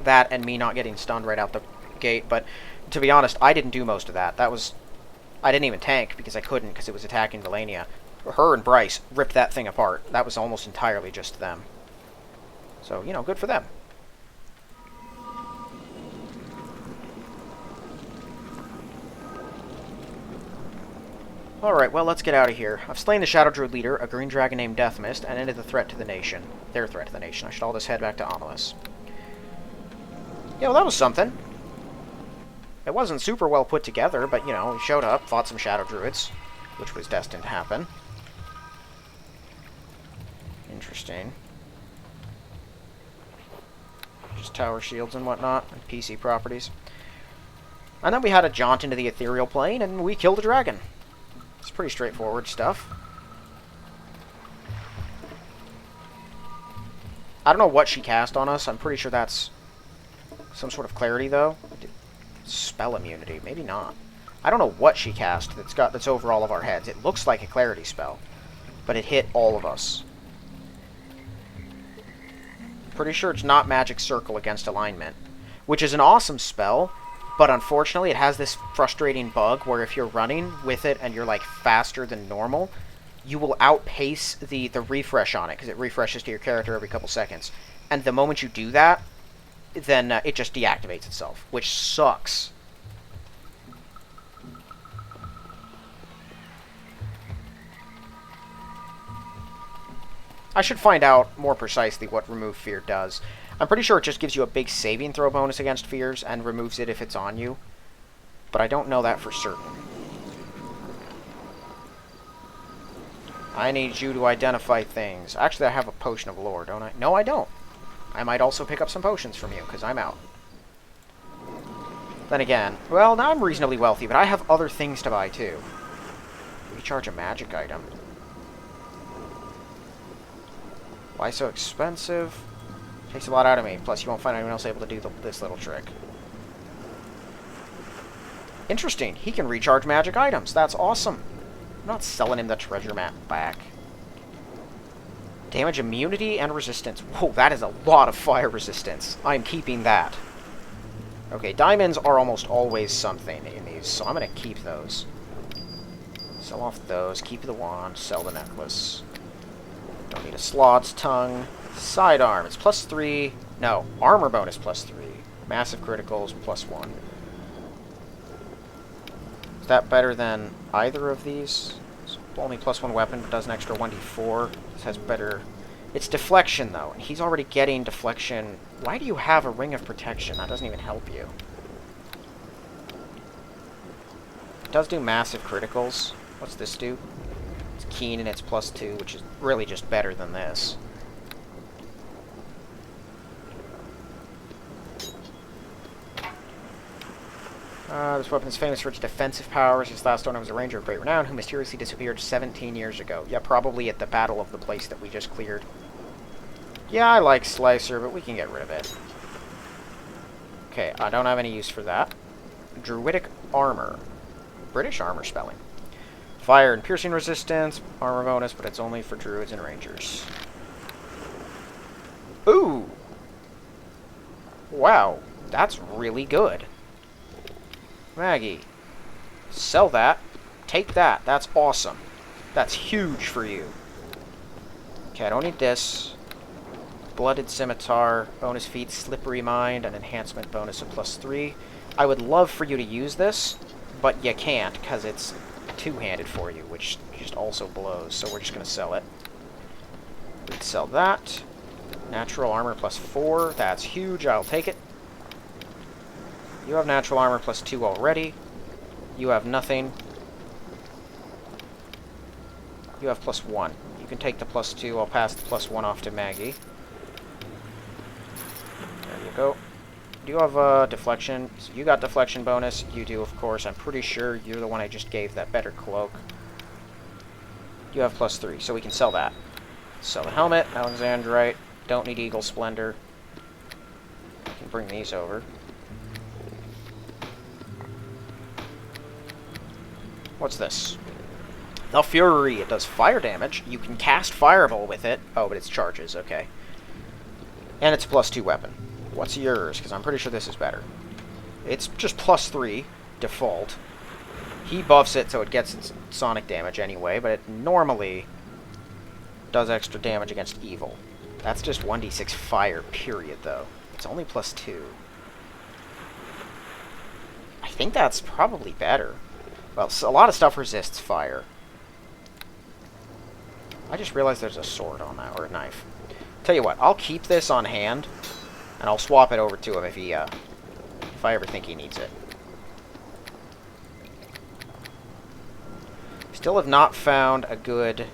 That and me not getting stunned right out the gate, but to be honest, I didn't do most of that. I didn't even tank because I couldn't because it was attacking Delania. Her and Bryce ripped that thing apart. That was almost entirely just them. So, you know, good for them. Alright, well, let's get out of here. I've slain the Shadow Druid leader, a green dragon named Death Mist, and ended the threat to the nation. Their threat to the nation. I should all just head back to Omlis. Yeah, well, that was something. It wasn't super well put together, but, you know, we showed up, fought some Shadow Druids, which was destined to happen. Interesting. Just tower shields and whatnot, and PC properties. And then we had a jaunt into the ethereal plane, and we killed a dragon. It's pretty straightforward stuff. I don't know what she cast on us. I'm pretty sure that's some sort of clarity, though. Spell immunity. Maybe not. I don't know what she cast that's over all of our heads. It looks like a clarity spell, but it hit all of us. Pretty sure it's not Magic Circle against alignment, which is an awesome spell, but unfortunately it has this frustrating bug where if you're running with it and you're like faster than normal, you will outpace the refresh on it, because it refreshes to your character every couple seconds. And the moment you do that, then it just deactivates itself, which sucks. I should find out more precisely what Remove Fear does. I'm pretty sure it just gives you a big saving throw bonus against fears and removes it if it's on you. But I don't know that for certain. I need you to identify things. Actually, I have a potion of lore, don't I? No, I don't. I might also pick up some potions from you, because I'm out. Then again, well, now I'm reasonably wealthy, but I have other things to buy, too. Recharge a magic item. Why so expensive? Takes a lot out of me. Plus, you won't find anyone else able to do this little trick. Interesting. He can recharge magic items. That's awesome. I'm not selling him the treasure map back. Damage immunity and resistance. Whoa, that is a lot of fire resistance. I'm keeping that. Okay, diamonds are almost always something in these, so I'm going to keep those. Sell off those. Keep the wand. Sell the necklace. Don't need a slot's tongue. Sidearm. It's +3. No, armor bonus +3. Massive criticals +1. Is that better than either of these? It's only +1 weapon, but does an extra 1d4. This has better... It's deflection, though, and he's already getting deflection. Why do you have a ring of protection? That doesn't even help you. It does do massive criticals. What's this do? It's keen and it's +2, which is really just better than this. This weapon is famous for its defensive powers. His last owner was a ranger of great renown who mysteriously disappeared 17 years ago. Yeah, probably at the battle of the place that we just cleared. Yeah, I like Slicer, but we can get rid of it. Okay, I don't have any use for that. Druidic armor. British armor spelling. Fire and piercing resistance, armor bonus, but it's only for druids and rangers. Ooh! Wow, that's really good. Maggie, sell that. Take that. That's awesome. That's huge for you. Okay, I don't need this. Blooded Scimitar, bonus feat, Slippery Mind, an enhancement bonus of +3. I would love for you to use this, but you can't, because it's two-handed for you, which just also blows, so we're just going to sell it. We'd sell that. Natural armor +4. That's huge. I'll take it. You have natural armor +2 already. You have nothing. You have +1. You can take the +2. I'll pass the +1 off to Maggie. There you go. Do you have deflection? So you got deflection bonus. You do, of course. I'm pretty sure you're the one I just gave that better cloak. You have +3, so we can sell that. Sell the helmet, Alexandrite. Don't need Eagle Splendor. I can bring these over. What's this? The Fury. It does fire damage. You can cast Fireball with it. Oh, but it's charges. Okay. And it's a +2 weapon. What's yours? Because I'm pretty sure this is better. It's just +3 default. He buffs it so it gets its sonic damage anyway, but it normally does extra damage against evil. That's just 1d6 fire, period, though. It's only +2. I think that's probably better. Well, so a lot of stuff resists fire. I just realized there's a sword on that, or a knife. Tell you what, I'll keep this on hand, and I'll swap it over to him if I ever think he needs it. Still have not found a good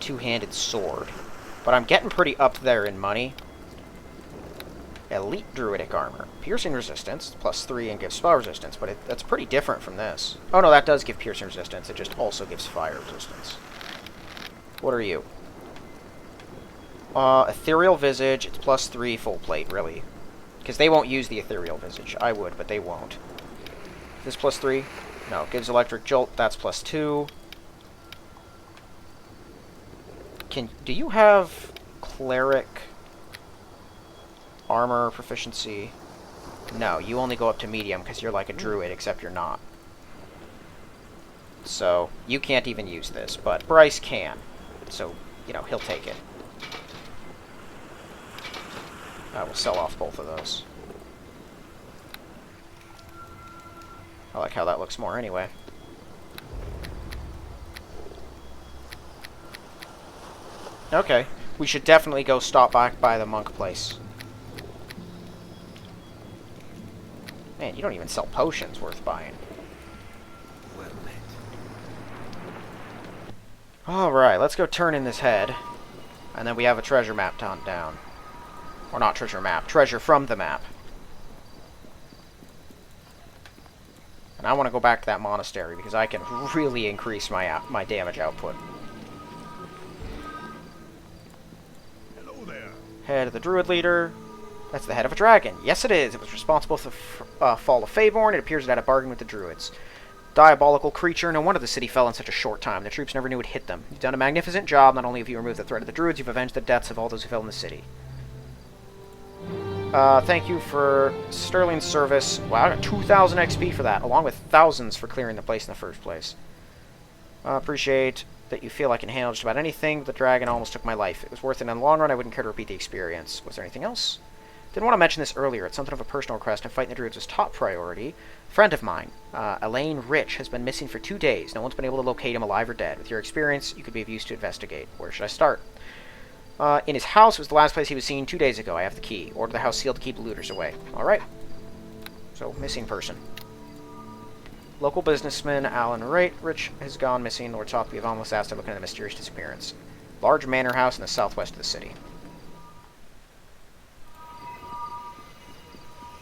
two-handed sword, but I'm getting pretty up there in money. Elite Druidic Armor. Piercing resistance, +3, and gives spell resistance, but that's pretty different from this. Oh no, that does give piercing resistance, it just also gives fire resistance. What are you? Ethereal Visage, it's +3 full plate, really. Because they won't use the Ethereal Visage. I would, but they won't. This +3? No, it gives Electric Jolt, that's +2. Do you have Cleric armor proficiency? No, you only go up to medium because you're like a druid, except you're not. So, you can't even use this, but Bryce can. So, you know, he'll take it. I will sell off both of those. I like how that looks more anyway. Okay, we should definitely go stop back by the monk place. Man, you don't even sell potions worth buying. Well met. Alright, let's go turn in this head. And then we have a treasure map to hunt down. Or not treasure map, treasure from the map. And I want to go back to that monastery because I can really increase my damage output. Hello there. Head of the druid leader. That's the head of a dragon. Yes, it is. It was responsible for the fall of Favorn. It appears it had a bargain with the druids. Diabolical creature. No wonder the city fell in such a short time. The troops never knew it hit them. You've done a magnificent job. Not only have you removed the threat of the druids, you've avenged the deaths of all those who fell in the city. Thank you for sterling service. Wow, I got 2,000 XP for that, along with thousands for clearing the place in the first place. Appreciate that you feel I can handle just about anything. The dragon almost took my life. It was worth it in the long run. I wouldn't care to repeat the experience. Was there anything else? Didn't want to mention this earlier. It's something of a personal request, and fighting the druids was top priority. A friend of mine, Aielund Rich, has been missing for 2 days. No one's been able to locate him alive or dead. With your experience, you could be of use to investigate. Where should I start? In his house was the last place he was seen 2 days ago. I have the key. Order the house sealed to keep the looters away. Alright. So, missing person. Local businessman Alan Rich has gone missing. Lord Sotheby of almost asked to look into the mysterious disappearance. Large manor house in the southwest of the city.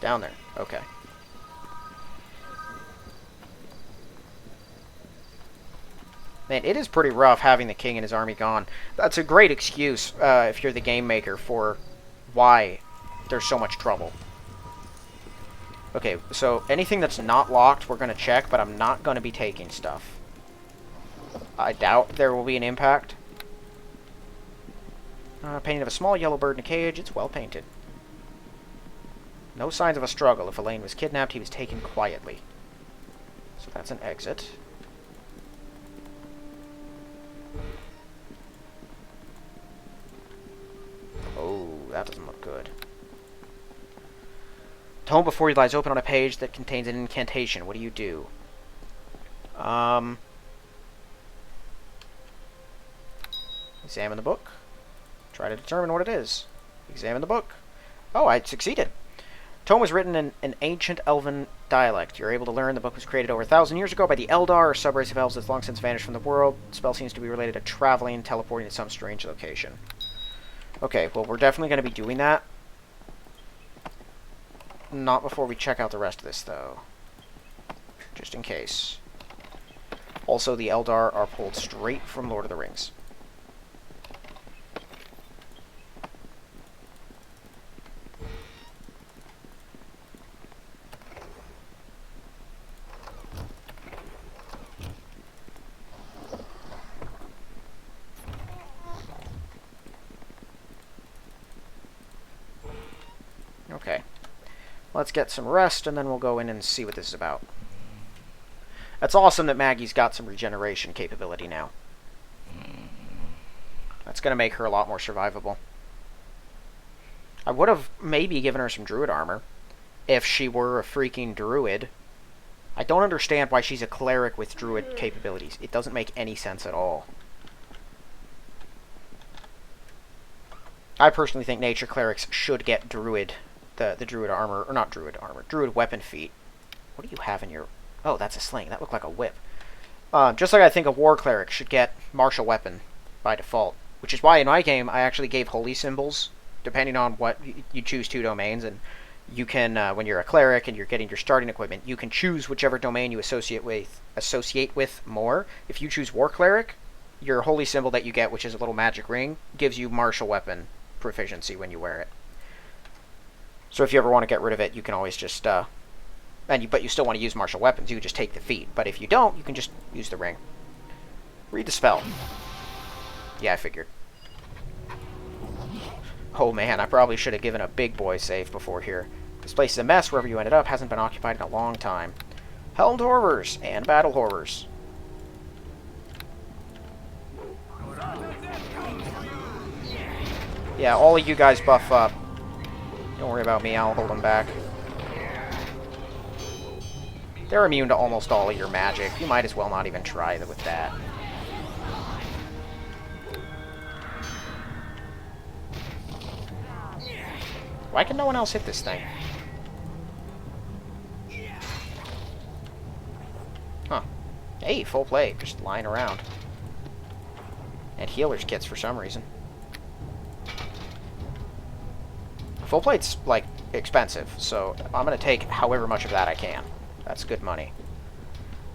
Down there. Okay. Man, it is pretty rough having the king and his army gone. That's a great excuse if you're the game maker for why there's so much trouble. Okay, so anything that's not locked we're going to check, but I'm not going to be taking stuff. I doubt there will be an impact. Painting of a small yellow bird in a cage. It's well painted. No signs of a struggle. If Elaine was kidnapped, he was taken quietly. So that's an exit. Oh, that doesn't look good. Tome before you lies open on a page that contains an incantation. What do you do? Examine the book. Try to determine what it is. Examine the book. Oh, I succeeded. Tome was written in an ancient elven dialect. You're able to learn the book was created over 1,000 years ago by the Eldar, a subrace of elves that's long since vanished from the world. The spell seems to be related to traveling, teleporting to some strange location. Okay, well, we're definitely going to be doing that. Not before we check out the rest of this, though. Just in case. Also, the Eldar are pulled straight from Lord of the Rings. Okay. Let's get some rest, and then we'll go in and see what this is about. It's awesome that Maggie's got some regeneration capability now. That's going to make her a lot more survivable. I would have maybe given her some druid armor if she were a freaking druid. I don't understand why she's a cleric with druid capabilities. It doesn't make any sense at all. I personally think nature clerics should get druid, the druid armor, or not druid armor, druid weapon feat. What do you have in your... Oh, that's a sling. That looked like a whip. Just like I think a war cleric should get martial weapon by default. Which is why in my game I actually gave holy symbols, depending on what you choose 2 domains, and you can, when you're a cleric and you're getting your starting equipment, you can choose whichever domain you associate with more. If you choose war cleric, your holy symbol that you get, which is a little magic ring, gives you martial weapon proficiency when you wear it. So if you ever want to get rid of it, you can always just, but you still want to use martial weapons, you can just take the feat. But if you don't, you can just use the ring. Read the spell. Yeah, I figured. Oh man, I probably should have given a big boy save before here. This place is a mess. Wherever you ended up hasn't been occupied in a long time. Helmed horrors and battle horrors. Yeah, all of you guys buff up. Don't worry about me, I'll hold them back. They're immune to almost all of your magic. You might as well not even try with that. Why can no one else hit this thing? Huh. Hey, full plate. Just lying around. And healer's kits for some reason. Full plate's, like, expensive, so I'm gonna take however much of that I can. That's good money.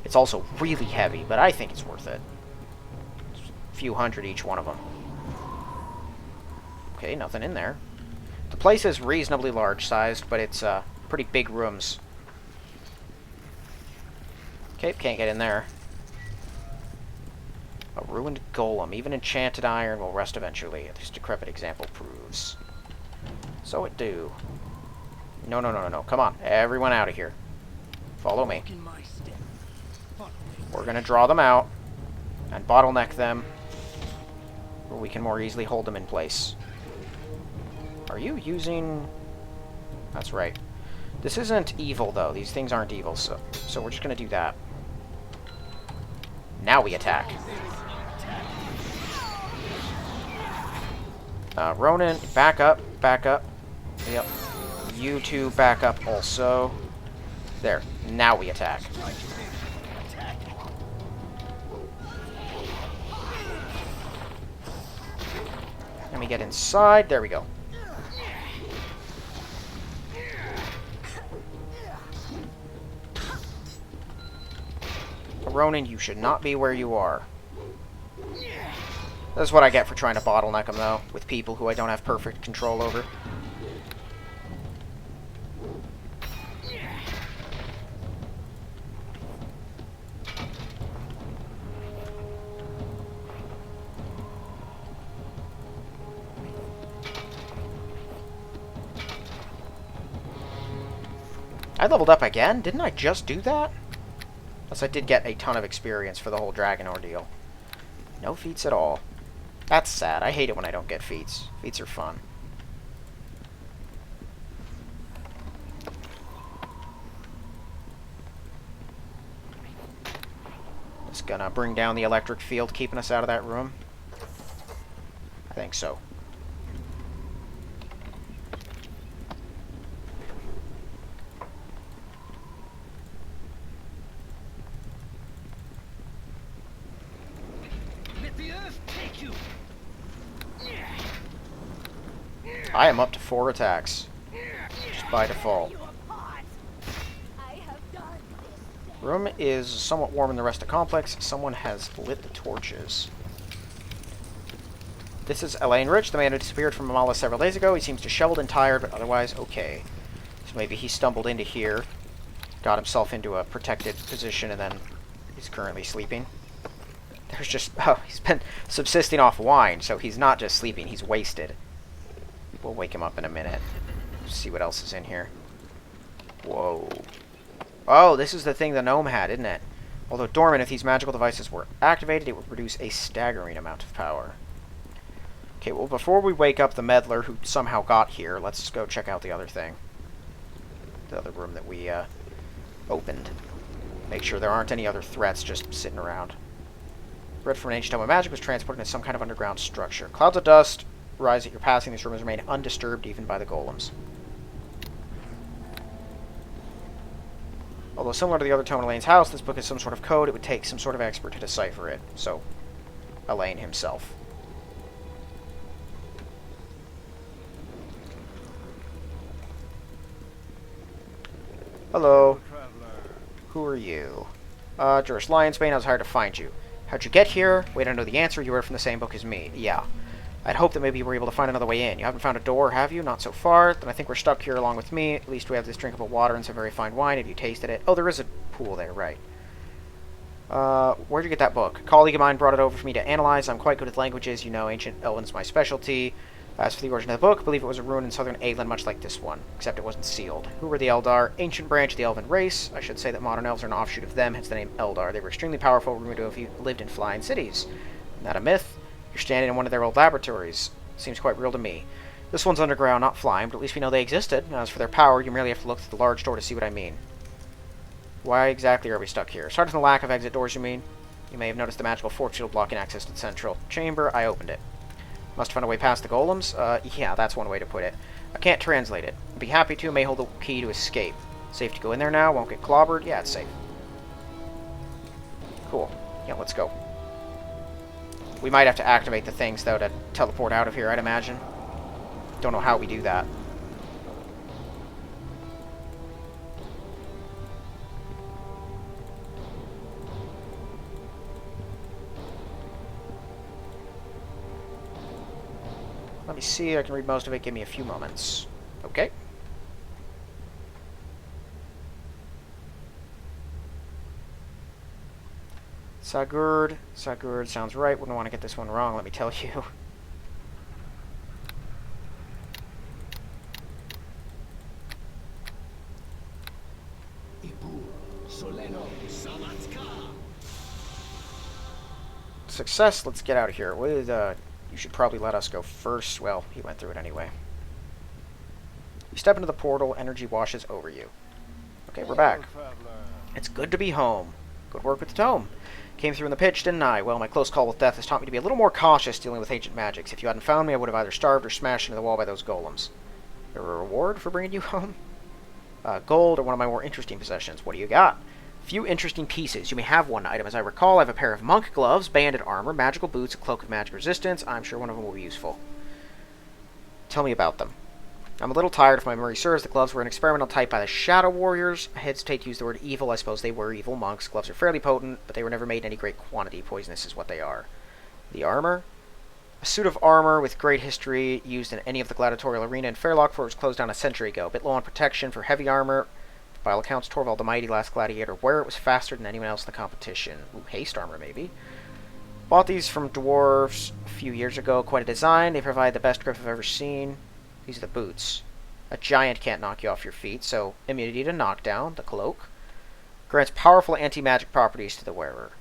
It's also really heavy, but I think it's worth it. It's a few hundred each one of them. Okay, nothing in there. The place is reasonably large-sized, but it's pretty big rooms. Okay, can't get in there. A ruined golem. Even enchanted iron will rust eventually. This decrepit example proves. So it do. No, no, no, no, no. Come on. Everyone out of here. Follow me. We're going to draw them out and bottleneck them where we can more easily hold them in place. Are you using... That's right. This isn't evil, though. These things aren't evil, so we're just going to do that. Now we attack. Ronan, back up, back up. Yep. You two back up also. There. Now we attack. Let me get inside. There we go. Ronan, you should not be where you are. That's what I get for trying to bottleneck them, though, with people who I don't have perfect control over. I leveled up again? Didn't I just do that? Plus, I did get a ton of experience for the whole dragon ordeal. No feats at all. That's sad. I hate it when I don't get feats. Feats are fun. Just gonna bring down the electric field, keeping us out of that room. I think so. I am up to 4 attacks. Just by default. Room is somewhat warm in the rest of the complex. Someone has lit the torches. This is Aielund, the man who disappeared from Amala several days ago. He seems disheveled and tired, but otherwise okay. So maybe he stumbled into here, got himself into a protected position, and then he's currently sleeping. There's just... Oh, he's been subsisting off wine, so he's not just sleeping, he's wasted. We'll wake him up in a minute. See what else is in here. Whoa. Oh, this is the thing the gnome had, isn't it? Although dormant, if these magical devices were activated, it would produce a staggering amount of power. Okay, well, before we wake up the meddler who somehow got here, let's go check out the other thing. The other room that we opened. Make sure there aren't any other threats just sitting around. Bread from an ancient tome of magic was transported into some kind of underground structure. Clouds of dust rise at your passing. These rooms remain undisturbed even by the golems. Although similar to the other tome in Elaine's house, this book is some sort of code. It would take some sort of expert to decipher it. So, Elaine himself. Hello. Who are you? Juris Lionsbane, I was hired to find you. How'd you get here? Wait, I know the answer. You read from the same book as me. Yeah. I'd hoped that maybe you were able to find another way in. You haven't found a door, have you? Not so far. Then I think we're stuck here along with me. At least we have this drinkable water and some very fine wine. Have you tasted it? Oh, there is a pool there, right. Where'd you get that book? A colleague of mine brought it over for me to analyze. I'm quite good with languages. You know, ancient Elven's my specialty. As for the origin of the book, I believe it was a ruin in southern Aielund, much like this one, except it wasn't sealed. Who were the Eldar? Ancient branch of the Elven race. I should say that modern elves are an offshoot of them, hence the name Eldar. They were extremely powerful, rumored to have lived in flying cities. Not a myth. You're standing in one of their old laboratories. Seems quite real to me. This one's underground, not flying, but at least we know they existed. As for their power, you merely have to look through the large door to see what I mean. Why exactly are we stuck here? Aside from the lack of exit doors, you mean? You may have noticed the magical force shield blocking access to the central chamber. I opened it. Must have found a way past the golems? Yeah, that's one way to put it. I can't translate it. I'd be happy to, may hold the key to escape. Safe to go in there now, won't get clobbered? Yeah, it's safe. Cool. Yeah, let's go. We might have to activate the things, though, to teleport out of here, I'd imagine. Don't know how we do that. Let me see. I can read most of it. Give me a few moments. Okay. Sagurd. Sagurd sounds right. Wouldn't want to get this one wrong, let me tell you. Success. Let's get out of here. You should probably let us go first. Well, he went through it anyway. You step into the portal, energy washes over you. Okay, we're back. It's good to be home. Good work with the tome. Came through in the pitch, didn't I? Well, my close call with death has taught me to be a little more cautious dealing with ancient magics. If you hadn't found me, I would have either starved or smashed into the wall by those golems. There a reward for bringing you home? Gold, or one of my more interesting possessions. What do you got? Few interesting pieces. You may have one item. As I recall, I have a pair of monk gloves, banded armor, magical boots, a cloak of magic resistance. I'm sure one of them will be useful. Tell me about them. I'm a little tired, if my memory serves. The gloves were an experimental type by the Shadow Warriors. I hesitate to use the word evil. I suppose they were evil monks. Gloves are fairly potent, but they were never made in any great quantity. Poisonous is what they are. The armor? A suit of armor with great history, used in any of the gladiatorial arena in Fairlock, for it was closed down a century ago. A bit low on protection for heavy armor. By all accounts, Torvald the Mighty, last gladiator, where it was faster than anyone else in the competition. Ooh, haste armor, maybe. Bought these from dwarves a few years ago. Quite a design. They provide the best grip I've ever seen. These are the boots. A giant can't knock you off your feet, so immunity to knockdown. The cloak grants powerful anti-magic properties to the wearer.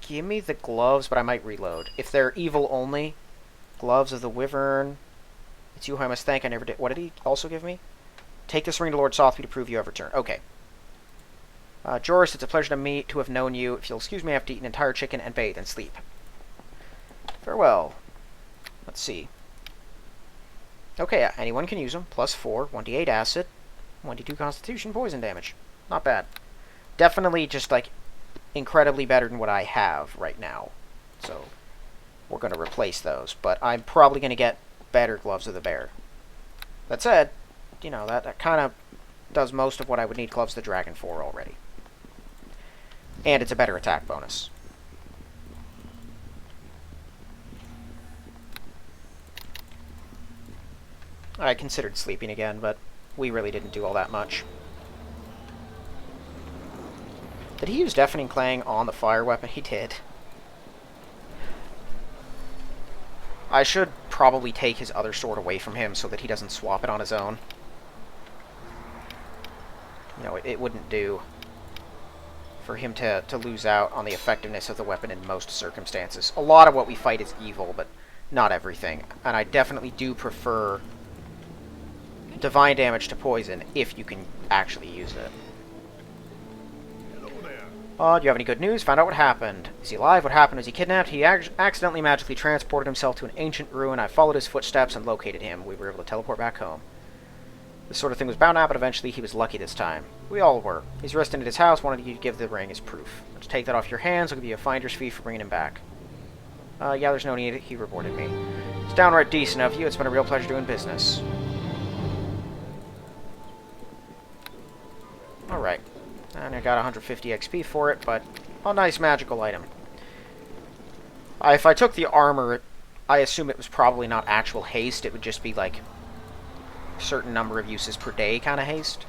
Give me the gloves, but I might reload. If they're evil only, gloves of the wyvern. It's you who I must thank. I never did. What did he also give me? Take this ring to Lord Sothby to prove you have returned. Okay. Joris, it's a pleasure to have known you. If you'll excuse me, I have to eat an entire chicken and bathe and sleep. Farewell. Let's see. Okay, anyone can use them. +4, 1d8 acid, 1d2 constitution, poison damage. Not bad. Definitely just, like, incredibly better than what I have right now. So, we're going to replace those. But I'm probably going to get better Gloves of the Bear. That said, you know, that kind of does most of what I would need Gloves of the Dragon for already. And it's a better attack bonus. I considered sleeping again, but we really didn't do all that much. Did he use Deafening Clang on the fire weapon? He did. I should probably take his other sword away from him so that he doesn't swap it on his own. You know, it wouldn't do for him to lose out on the effectiveness of the weapon in most circumstances. A lot of what we fight is evil, but not everything. And I definitely do prefer divine damage to poison if you can actually use it. Do you have any good news? Found out what happened. Is he alive? What happened? Was he kidnapped? He accidentally magically transported himself to an ancient ruin. I followed his footsteps and located him. We were able to teleport back home. This sort of thing was bound to happen eventually. He was lucky this time. We all were. He's resting at his house. Wanted you to give the ring as proof. Let's take that off your hands. I'll give you a finder's fee for bringing him back. Yeah, there's no need. He rewarded me. It's downright decent of you. It's been a real pleasure doing business. Alright. And I got 150 XP for it, but a nice magical item. If I took the armor, I assume it was probably not actual haste. It would just be like a certain number of uses per day kind of haste.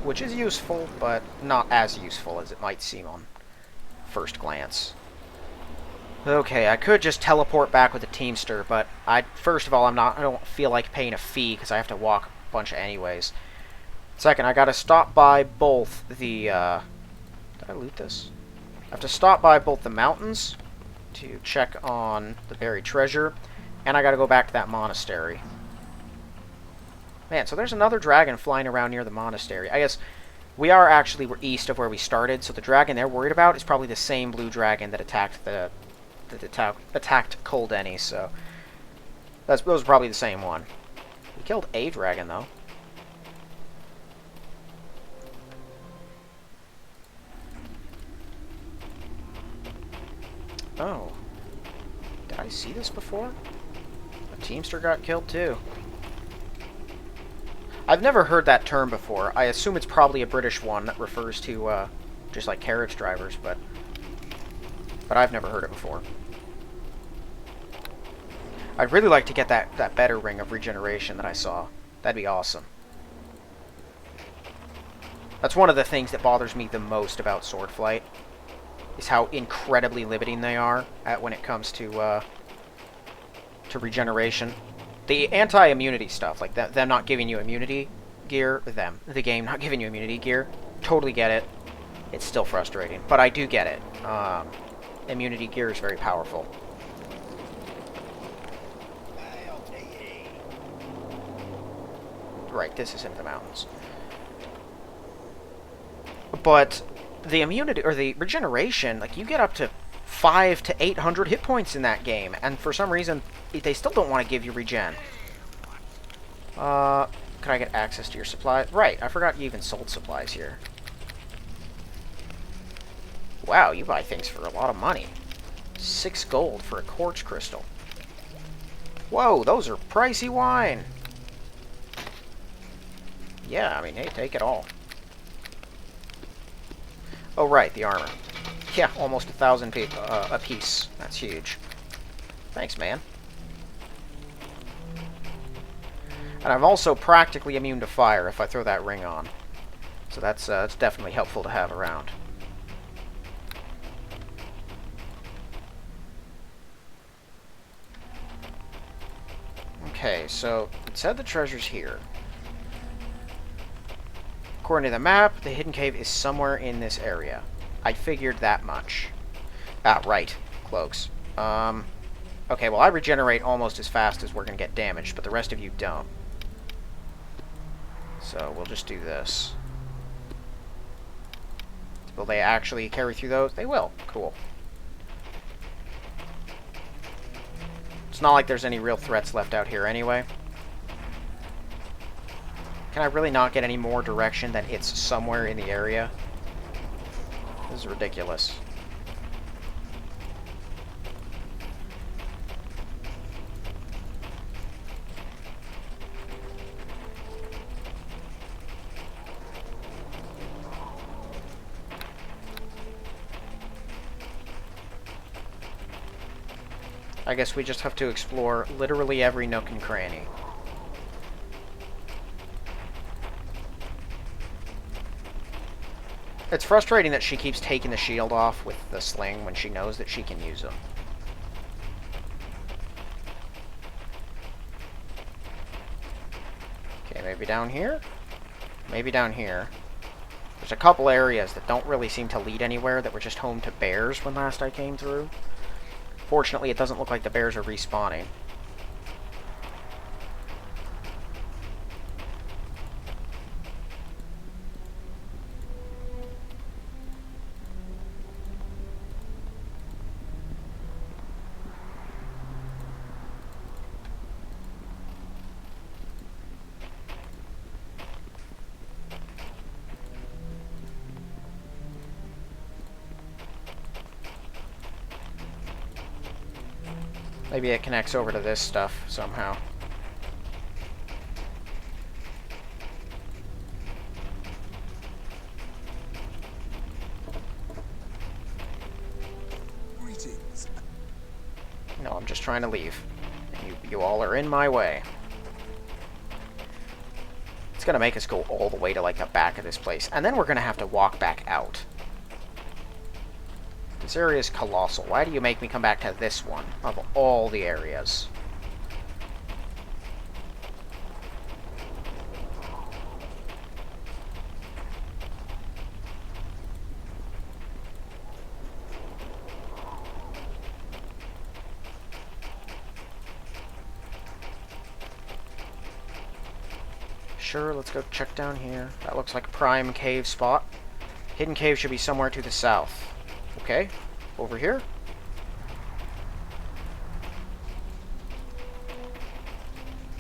Which is useful, but not as useful as it might seem on first glance. Okay, I could just teleport back with the Teamster, but first of all, I don't feel like paying a fee because I have to walk a bunch anyways. Second, I gotta stop by both the, did I loot this? I have to stop by both the mountains to check on the buried treasure, and I gotta go back to that monastery. Man, so there's another dragon flying around near the monastery. I guess we're east of where we started, so the dragon they're worried about is probably the same blue dragon that attacked attacked Cold Denny, so those are probably the same one. We killed a dragon, though. Oh. Did I see this before? A teamster got killed, too. I've never heard that term before. I assume it's probably a British one that refers to, just like carriage drivers, but I've never heard it before. I'd really like to get that better ring of regeneration that I saw. That'd be awesome. That's one of the things that bothers me the most about Swordflight, is how incredibly limiting they are when it comes to regeneration. The anti-immunity stuff, like them not giving you immunity gear, the game not giving you immunity gear, totally get it. It's still frustrating, but I do get it. Immunity gear is very powerful. Right, this is into the mountains. But the immunity, or the regeneration, like, you get up to 500 to 800 hit points in that game, and for some reason, they still don't want to give you regen. Can I get access to your supplies? Right, I forgot you even sold supplies here. Wow, you buy things for a lot of money. 6 gold for a quartz crystal. Whoa, those are pricey wine! Yeah, I mean, hey, take it all. Oh, right, the armor. Yeah, almost 1,000 a piece. That's huge. Thanks, man. And I'm also practically immune to fire if I throw that ring on. So that's definitely helpful to have around. Okay, so it said the treasure's here. According to the map, the hidden cave is somewhere in this area. I figured that much. Ah, right. Cloaks. Okay, well, I regenerate almost as fast as we're going to get damaged, but the rest of you don't. So we'll just do this. Will they actually carry through those? They will. Cool. It's not like there's any real threats left out here anyway. Can I really not get any more direction than it's somewhere in the area? This is ridiculous. I guess we just have to explore literally every nook and cranny. It's frustrating that she keeps taking the shield off with the sling when she knows that she can use them. Okay, maybe down here? Maybe down here. There's a couple areas that don't really seem to lead anywhere that were just home to bears when last I came through. Fortunately, it doesn't look like the bears are respawning. Maybe it connects over to this stuff somehow. Greetings. No, I'm just trying to leave. You all are in my way. It's gonna make us go all the way to, like, the back of this place. And then we're gonna have to walk back out. This area is colossal. Why do you make me come back to this one, of all the areas? Sure, let's go check down here. That looks like a prime cave spot. Hidden cave should be somewhere to the south. Okay, over here.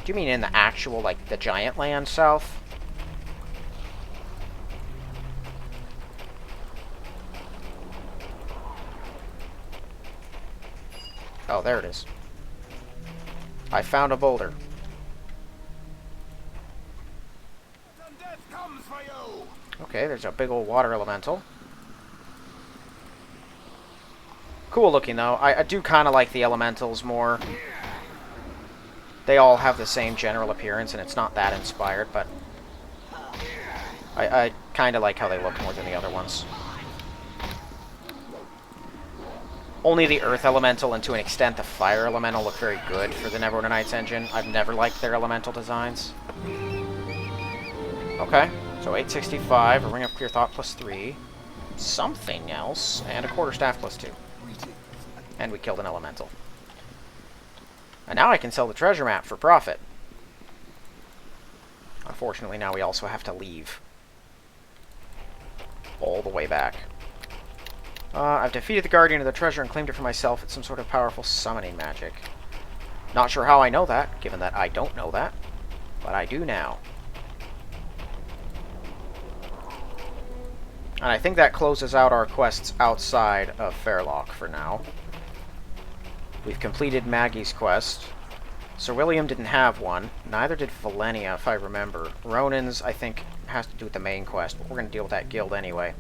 Do you mean in the actual, like, the giant land south? Oh, there it is. I found a boulder. Death comes for you. Okay, there's a big old water elemental. Cool looking, though. I do kind of like the elementals more. They all have the same general appearance, and it's not that inspired, but I kind of like how they look more than the other ones. Only the Earth Elemental and to an extent the Fire Elemental look very good for the Neverwinter Nights engine. I've never liked their elemental designs. Okay, so 865, a Ring of Clear Thought plus 3, something else, and a Quarterstaff plus 2. And we killed an elemental. And now I can sell the treasure map for profit. Unfortunately, now we also have to leave. All the way back. I've defeated the Guardian of the Treasure and claimed it for myself. It's some sort of powerful summoning magic. Not sure how I know that, given that I don't know that. But I do now. And I think that closes out our quests outside of Fairlock for now. We've completed Maggie's quest. Sir William didn't have one. Neither did Valenia, if I remember. Ronin's, I think, has to do with the main quest, but we're going to deal with that guild anyway.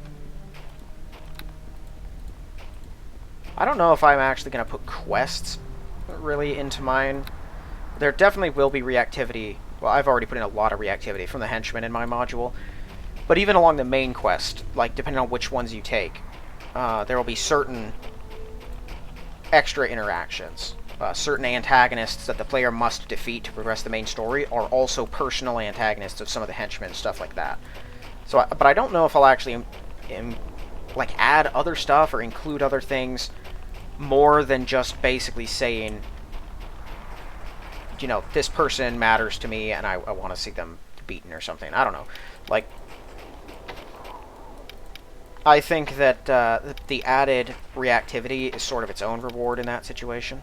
I don't know if I'm actually going to put quests really into mine. There definitely will be reactivity. Well, I've already put in a lot of reactivity from the henchmen in my module. But even along the main quest, like depending on which ones you take, there will be certain extra interactions. Certain antagonists that the player must defeat to progress the main story are also personal antagonists of some of the henchmen and stuff like that. So, but I don't know if I'll actually like add other stuff or include other things more than just basically saying, you know, this person matters to me and I want to see them beaten or something. I don't know. Like, I think that the added reactivity is sort of its own reward in that situation.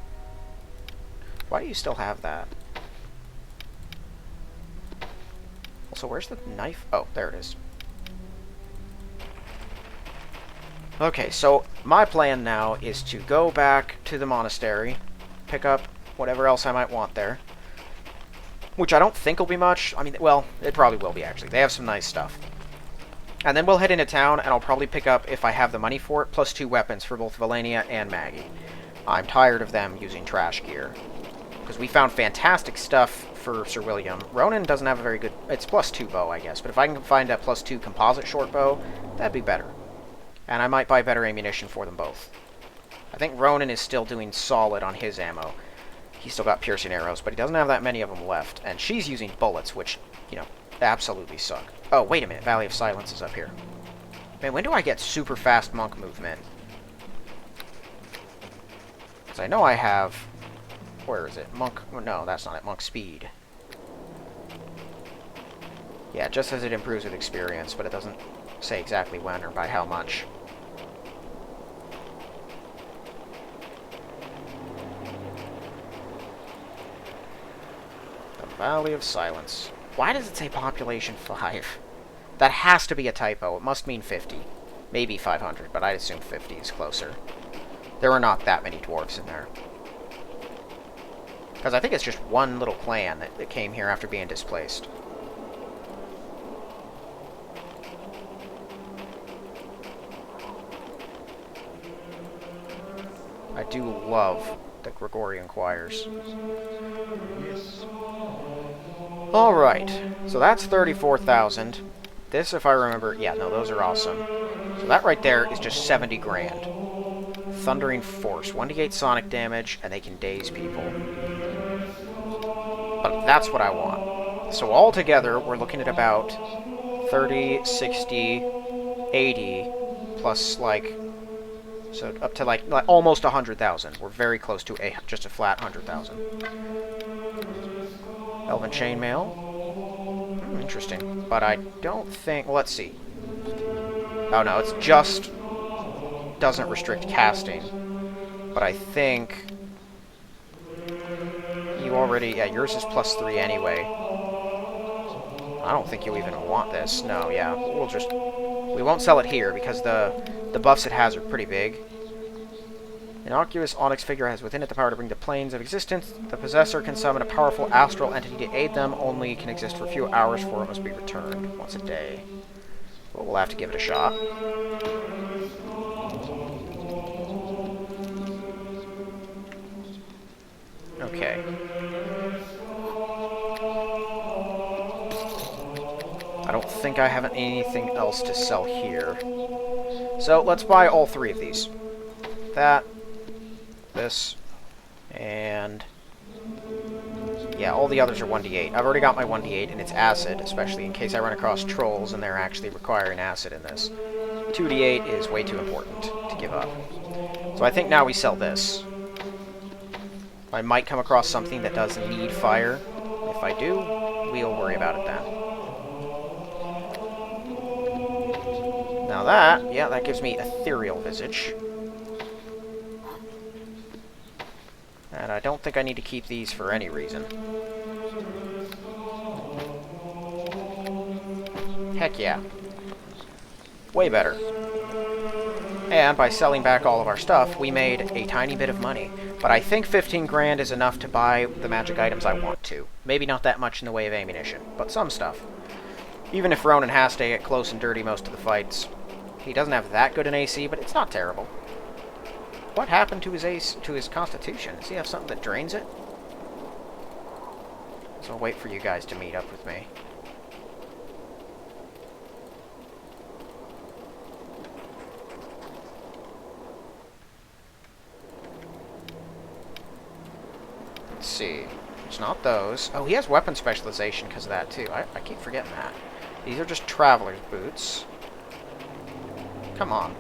Why do you still have that? Also, where's the knife? Oh, there it is. Okay, so my plan now is to go back to the monastery, pick up whatever else I might want there. Which I don't think will be much. I mean, well, it probably will be, actually. They have some nice stuff. And then we'll head into town, and I'll probably pick up, if I have the money for it, plus 2 weapons for both Valenia and Maggie. I'm tired of them using trash gear. Because we found fantastic stuff for Sir William. Ronin doesn't have a very good... It's plus 2 bow, I guess. But if I can find a plus 2 composite short bow, that'd be better. And I might buy better ammunition for them both. I think Ronin is still doing solid on his ammo. He's still got piercing arrows, but he doesn't have that many of them left. And she's using bullets, which, you know, absolutely suck. Oh, wait a minute. Valley of Silence is up here. Man, when do I get super fast monk movement? Because I know I have... Where is it? Monk... No, that's not it. Monk speed. Yeah, it just says it improves with experience, but it doesn't say exactly when or by how much. The Valley of Silence. Why does it say population 5? That has to be a typo. It must mean 50. Maybe 500, but I'd assume 50 is closer. There are not that many dwarves in there. Because I think it's just one little clan that came here after being displaced. I do love the Gregorian choirs. Yes. Alright, so that's 34,000. This, if I remember... Yeah, no, those are awesome. So that right there is just 70 grand. Thundering Force. 1d8 sonic damage, and they can daze people. But that's what I want. So altogether, we're looking at about 30, 60, 80, plus, like... So up to, like almost 100,000. We're very close to just a flat 100,000. Elven Chainmail. Interesting. But I don't think... Well, let's see. Oh, no, it's just... doesn't restrict casting. But I think... you already... Yeah, yours is +3 anyway. I don't think you'll even want this. No, yeah. We'll just... We won't sell it here because the buffs it has are pretty big. Innocuous onyx figure has within it the power to bring the planes of existence. The possessor can summon a powerful astral entity to aid them, only can exist for a few hours before it must be returned once a day. But we'll have to give it a shot. Okay. I don't think I have anything else to sell here. So let's buy all 3 of these. That, this, and... yeah, all the others are 1d8. I've already got my 1d8, and it's acid, especially in case I run across trolls and they're actually requiring acid in this. 2d8 is way too important to give up. So I think now we sell this. I might come across something that does need fire. If I do, we'll worry about it then. Now that, yeah, that gives me Ethereal Visage. And I don't think I need to keep these for any reason. Heck yeah. Way better. And by selling back all of our stuff, we made a tiny bit of money. But I think 15 grand is enough to buy the magic items I want to. Maybe not that much in the way of ammunition, but some stuff. Even if Ronan has to get close and dirty most of the fights. He doesn't have that good an AC, but it's not terrible. What happened to his constitution? Does he have something that drains it? So I'll wait for you guys to meet up with me. Let's see. It's not those. Oh, he has weapon specialization because of that, too. I keep forgetting that. These are just traveler's boots. Come on.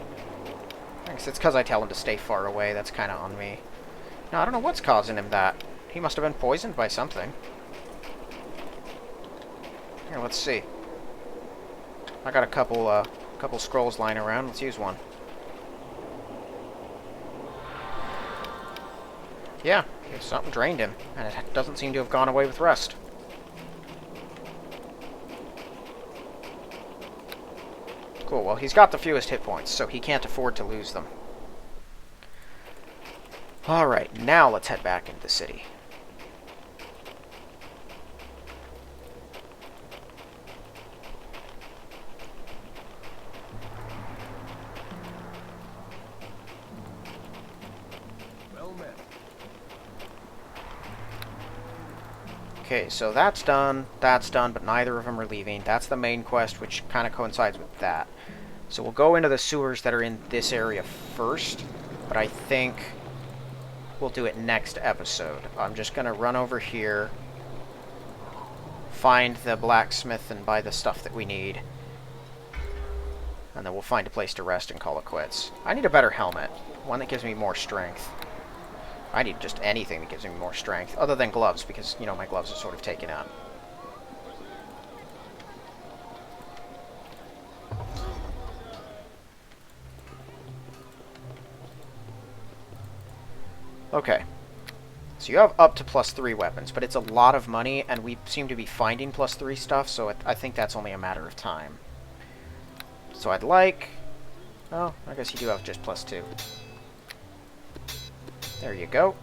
I guess it's because I tell him to stay far away. That's kind of on me. No, I don't know what's causing him that. He must have been poisoned by something. Here, let's see. I got a couple scrolls lying around. Let's use one. Yeah, something drained him, and it doesn't seem to have gone away with rest. Cool, well, he's got the fewest hit points, so he can't afford to lose them. Alright, now let's head back into the city. Well met. Okay, so that's done, but neither of them are leaving. That's the main quest, which kind of coincides with that. So we'll go into the sewers that are in this area first, but I think we'll do it next episode. I'm just going to run over here, find the blacksmith and buy the stuff that we need, and then we'll find a place to rest and call it quits. I need a better helmet, one that gives me more strength. I need just anything that gives me more strength, other than gloves, because, you know, my gloves are sort of taken up. Okay. So you have up to +3 weapons, but it's a lot of money, and we seem to be finding +3 stuff, so I think that's only a matter of time. So I'd like... oh, I guess you do have just +2. There you go.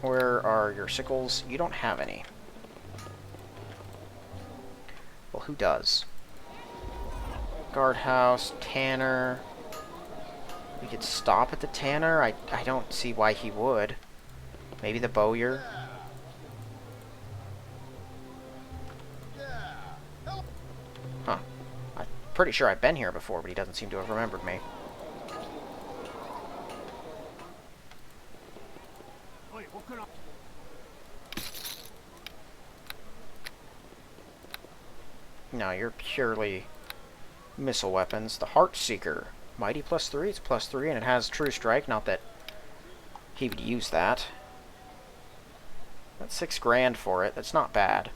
Where are your sickles? You don't have any. Well, who does? Guardhouse, Tanner. We could stop at the Tanner. I don't see why he would. Maybe the Bowyer. Huh. I'm pretty sure I've been here before, but he doesn't seem to have remembered me. No, you're purely missile weapons. The Heartseeker. Mighty +3, it's +3, and it has True Strike. Not that he would use that. That's 6 grand for it. That's not bad.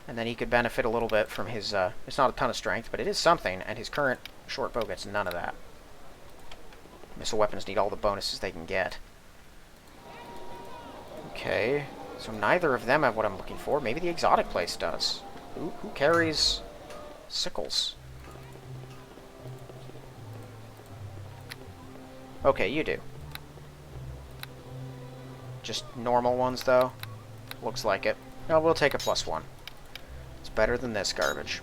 And then he could benefit a little bit from his, it's not a ton of strength, but it is something, and his current short bow gets none of that. Missile weapons need all the bonuses they can get. Okay, so neither of them have what I'm looking for. Maybe the exotic place does. Who carries sickles? Okay, you do. Just normal ones, though? Looks like it. No, we'll take a +1. It's better than this garbage.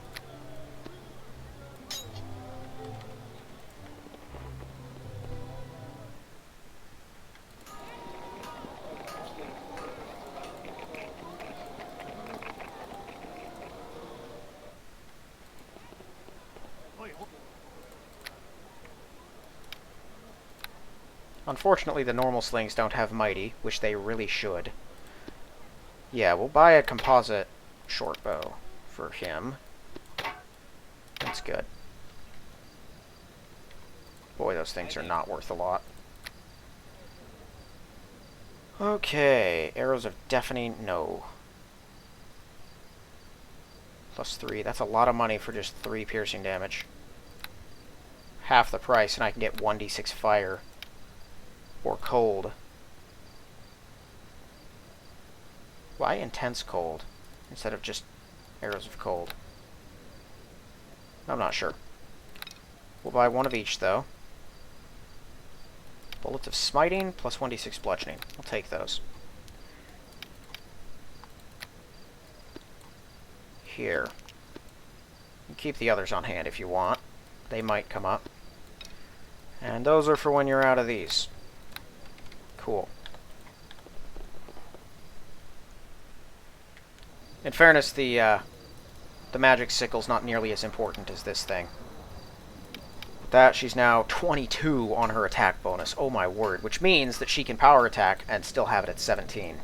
Unfortunately, the normal slings don't have mighty, which they really should. Yeah, we'll buy a composite short bow for him. That's good. Boy, those things are not worth a lot. Okay, arrows of deafening, no. +3, that's a lot of money for just 3 piercing damage. Half the price, and I can get 1d6 fire. Or cold. Why intense cold instead of just arrows of cold? I'm not sure. We'll buy one of each, though. Bullets of smiting plus 1d6 bludgeoning. I'll take those. Here. You keep the others on hand if you want. They might come up. And those are for when you're out of these. Cool. In fairness, the magic sickle's not nearly as important as this thing. With that, she's now 22 on her attack bonus. Oh my word. Which means that she can power attack and still have it at 17.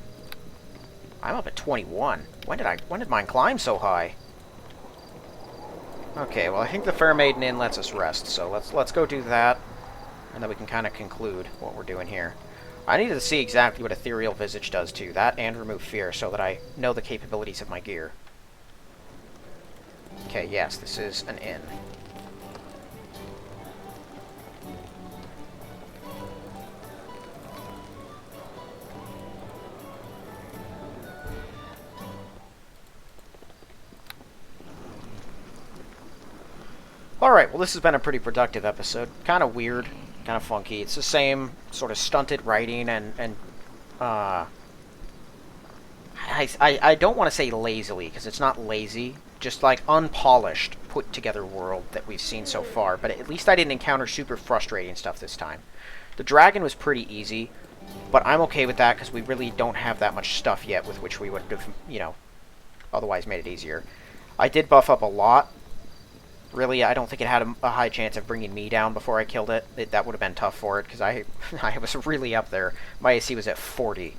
I'm up at 21. When did mine climb so high? Okay, well I think the Fair Maiden Inn lets us rest, so let's go do that, and then we can kind of conclude what we're doing here. I needed to see exactly what Ethereal Visage does too, that and Remove Fear, so that I know the capabilities of my gear. Okay, yes, this is an inn. Alright, well this has been a pretty productive episode. Kind of weird, kind of funky. It's the same sort of stunted writing and I don't want to say lazily, because it's not lazy, just like unpolished, put together world that we've seen so far, but at least I didn't encounter super frustrating stuff this time. The dragon was pretty easy, but I'm okay with that because we really don't have that much stuff yet with which we would have, you know, otherwise made it easier. I did buff up a lot. Really, I don't think it had a high chance of bringing me down before I killed it. That would have been tough for it, because I was really up there. My AC was at 40,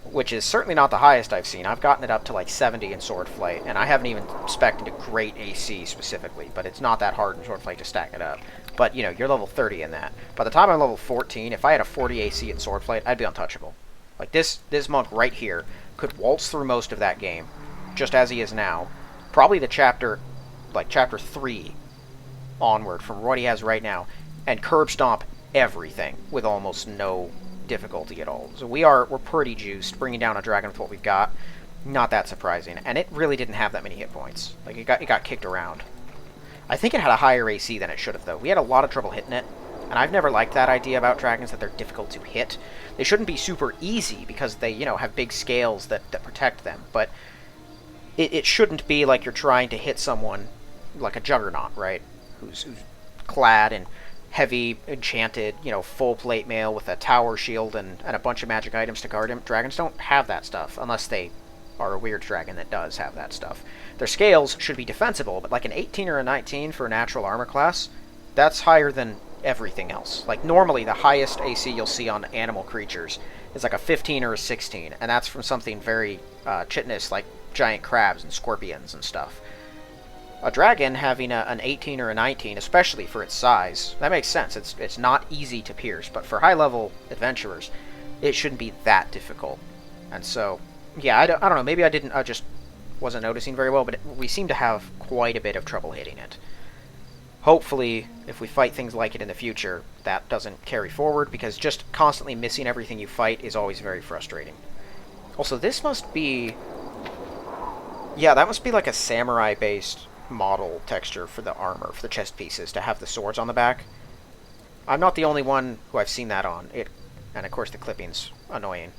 which is certainly not the highest I've seen. I've gotten it up to like 70 in Swordflight, and I haven't even spec'd into great AC specifically, but it's not that hard in Swordflight to stack it up. But, you know, you're level 30 in that. By the time I'm level 14, if I had a 40 AC in Swordflight, I'd be untouchable. Like, this monk right here could waltz through most of that game, just as he is now. Probably the chapter 3 onward from what he has right now, and curb stomp everything with almost no difficulty at all. So we're pretty juiced, bringing down a dragon with what we've got. Not that surprising, and it really didn't have that many hit points. Like, it got kicked around. I think it had a higher AC than it should have, though. We had a lot of trouble hitting it, and I've never liked that idea about dragons, that they're difficult to hit. They shouldn't be super easy, because they, you know, have big scales that protect them, but it shouldn't be like you're trying to hit someone like a juggernaut, right? Who's clad in heavy, enchanted, you know, full plate mail with a tower shield and a bunch of magic items to guard him. Dragons don't have that stuff, unless they are a weird dragon that does have that stuff. Their scales should be defensible, but like an 18 or a 19 for a natural armor class, that's higher than everything else. Like, normally the highest AC you'll see on animal creatures is like a 15 or a 16, and that's from something very chitinous, like giant crabs and scorpions and stuff. A dragon having an 18 or a 19, especially for its size, that makes sense. It's not easy to pierce, but for high-level adventurers, it shouldn't be that difficult. And so, yeah, I don't know, maybe I didn't just wasn't noticing very well, but we seem to have quite a bit of trouble hitting it. Hopefully, if we fight things like it in the future, that doesn't carry forward, because just constantly missing everything you fight is always very frustrating. Also, this must be... yeah, that must be like a samurai-based model texture for the armor, for the chest pieces, to have the swords on the back. I'm not the only one who I've seen that on. And of course the clipping's annoying.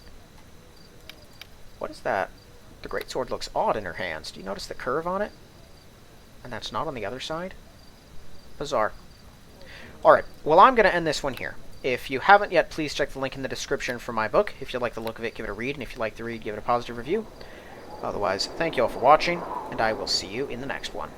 What is that? The greatsword looks odd in her hands. Do you notice the curve on it? And that's not on the other side? Bizarre. Alright, well I'm going to end this one here. If you haven't yet, please check the link in the description for my book. If you like the look of it, give it a read, and if you like the read, give it a positive review. Otherwise, thank you all for watching, and I will see you in the next one.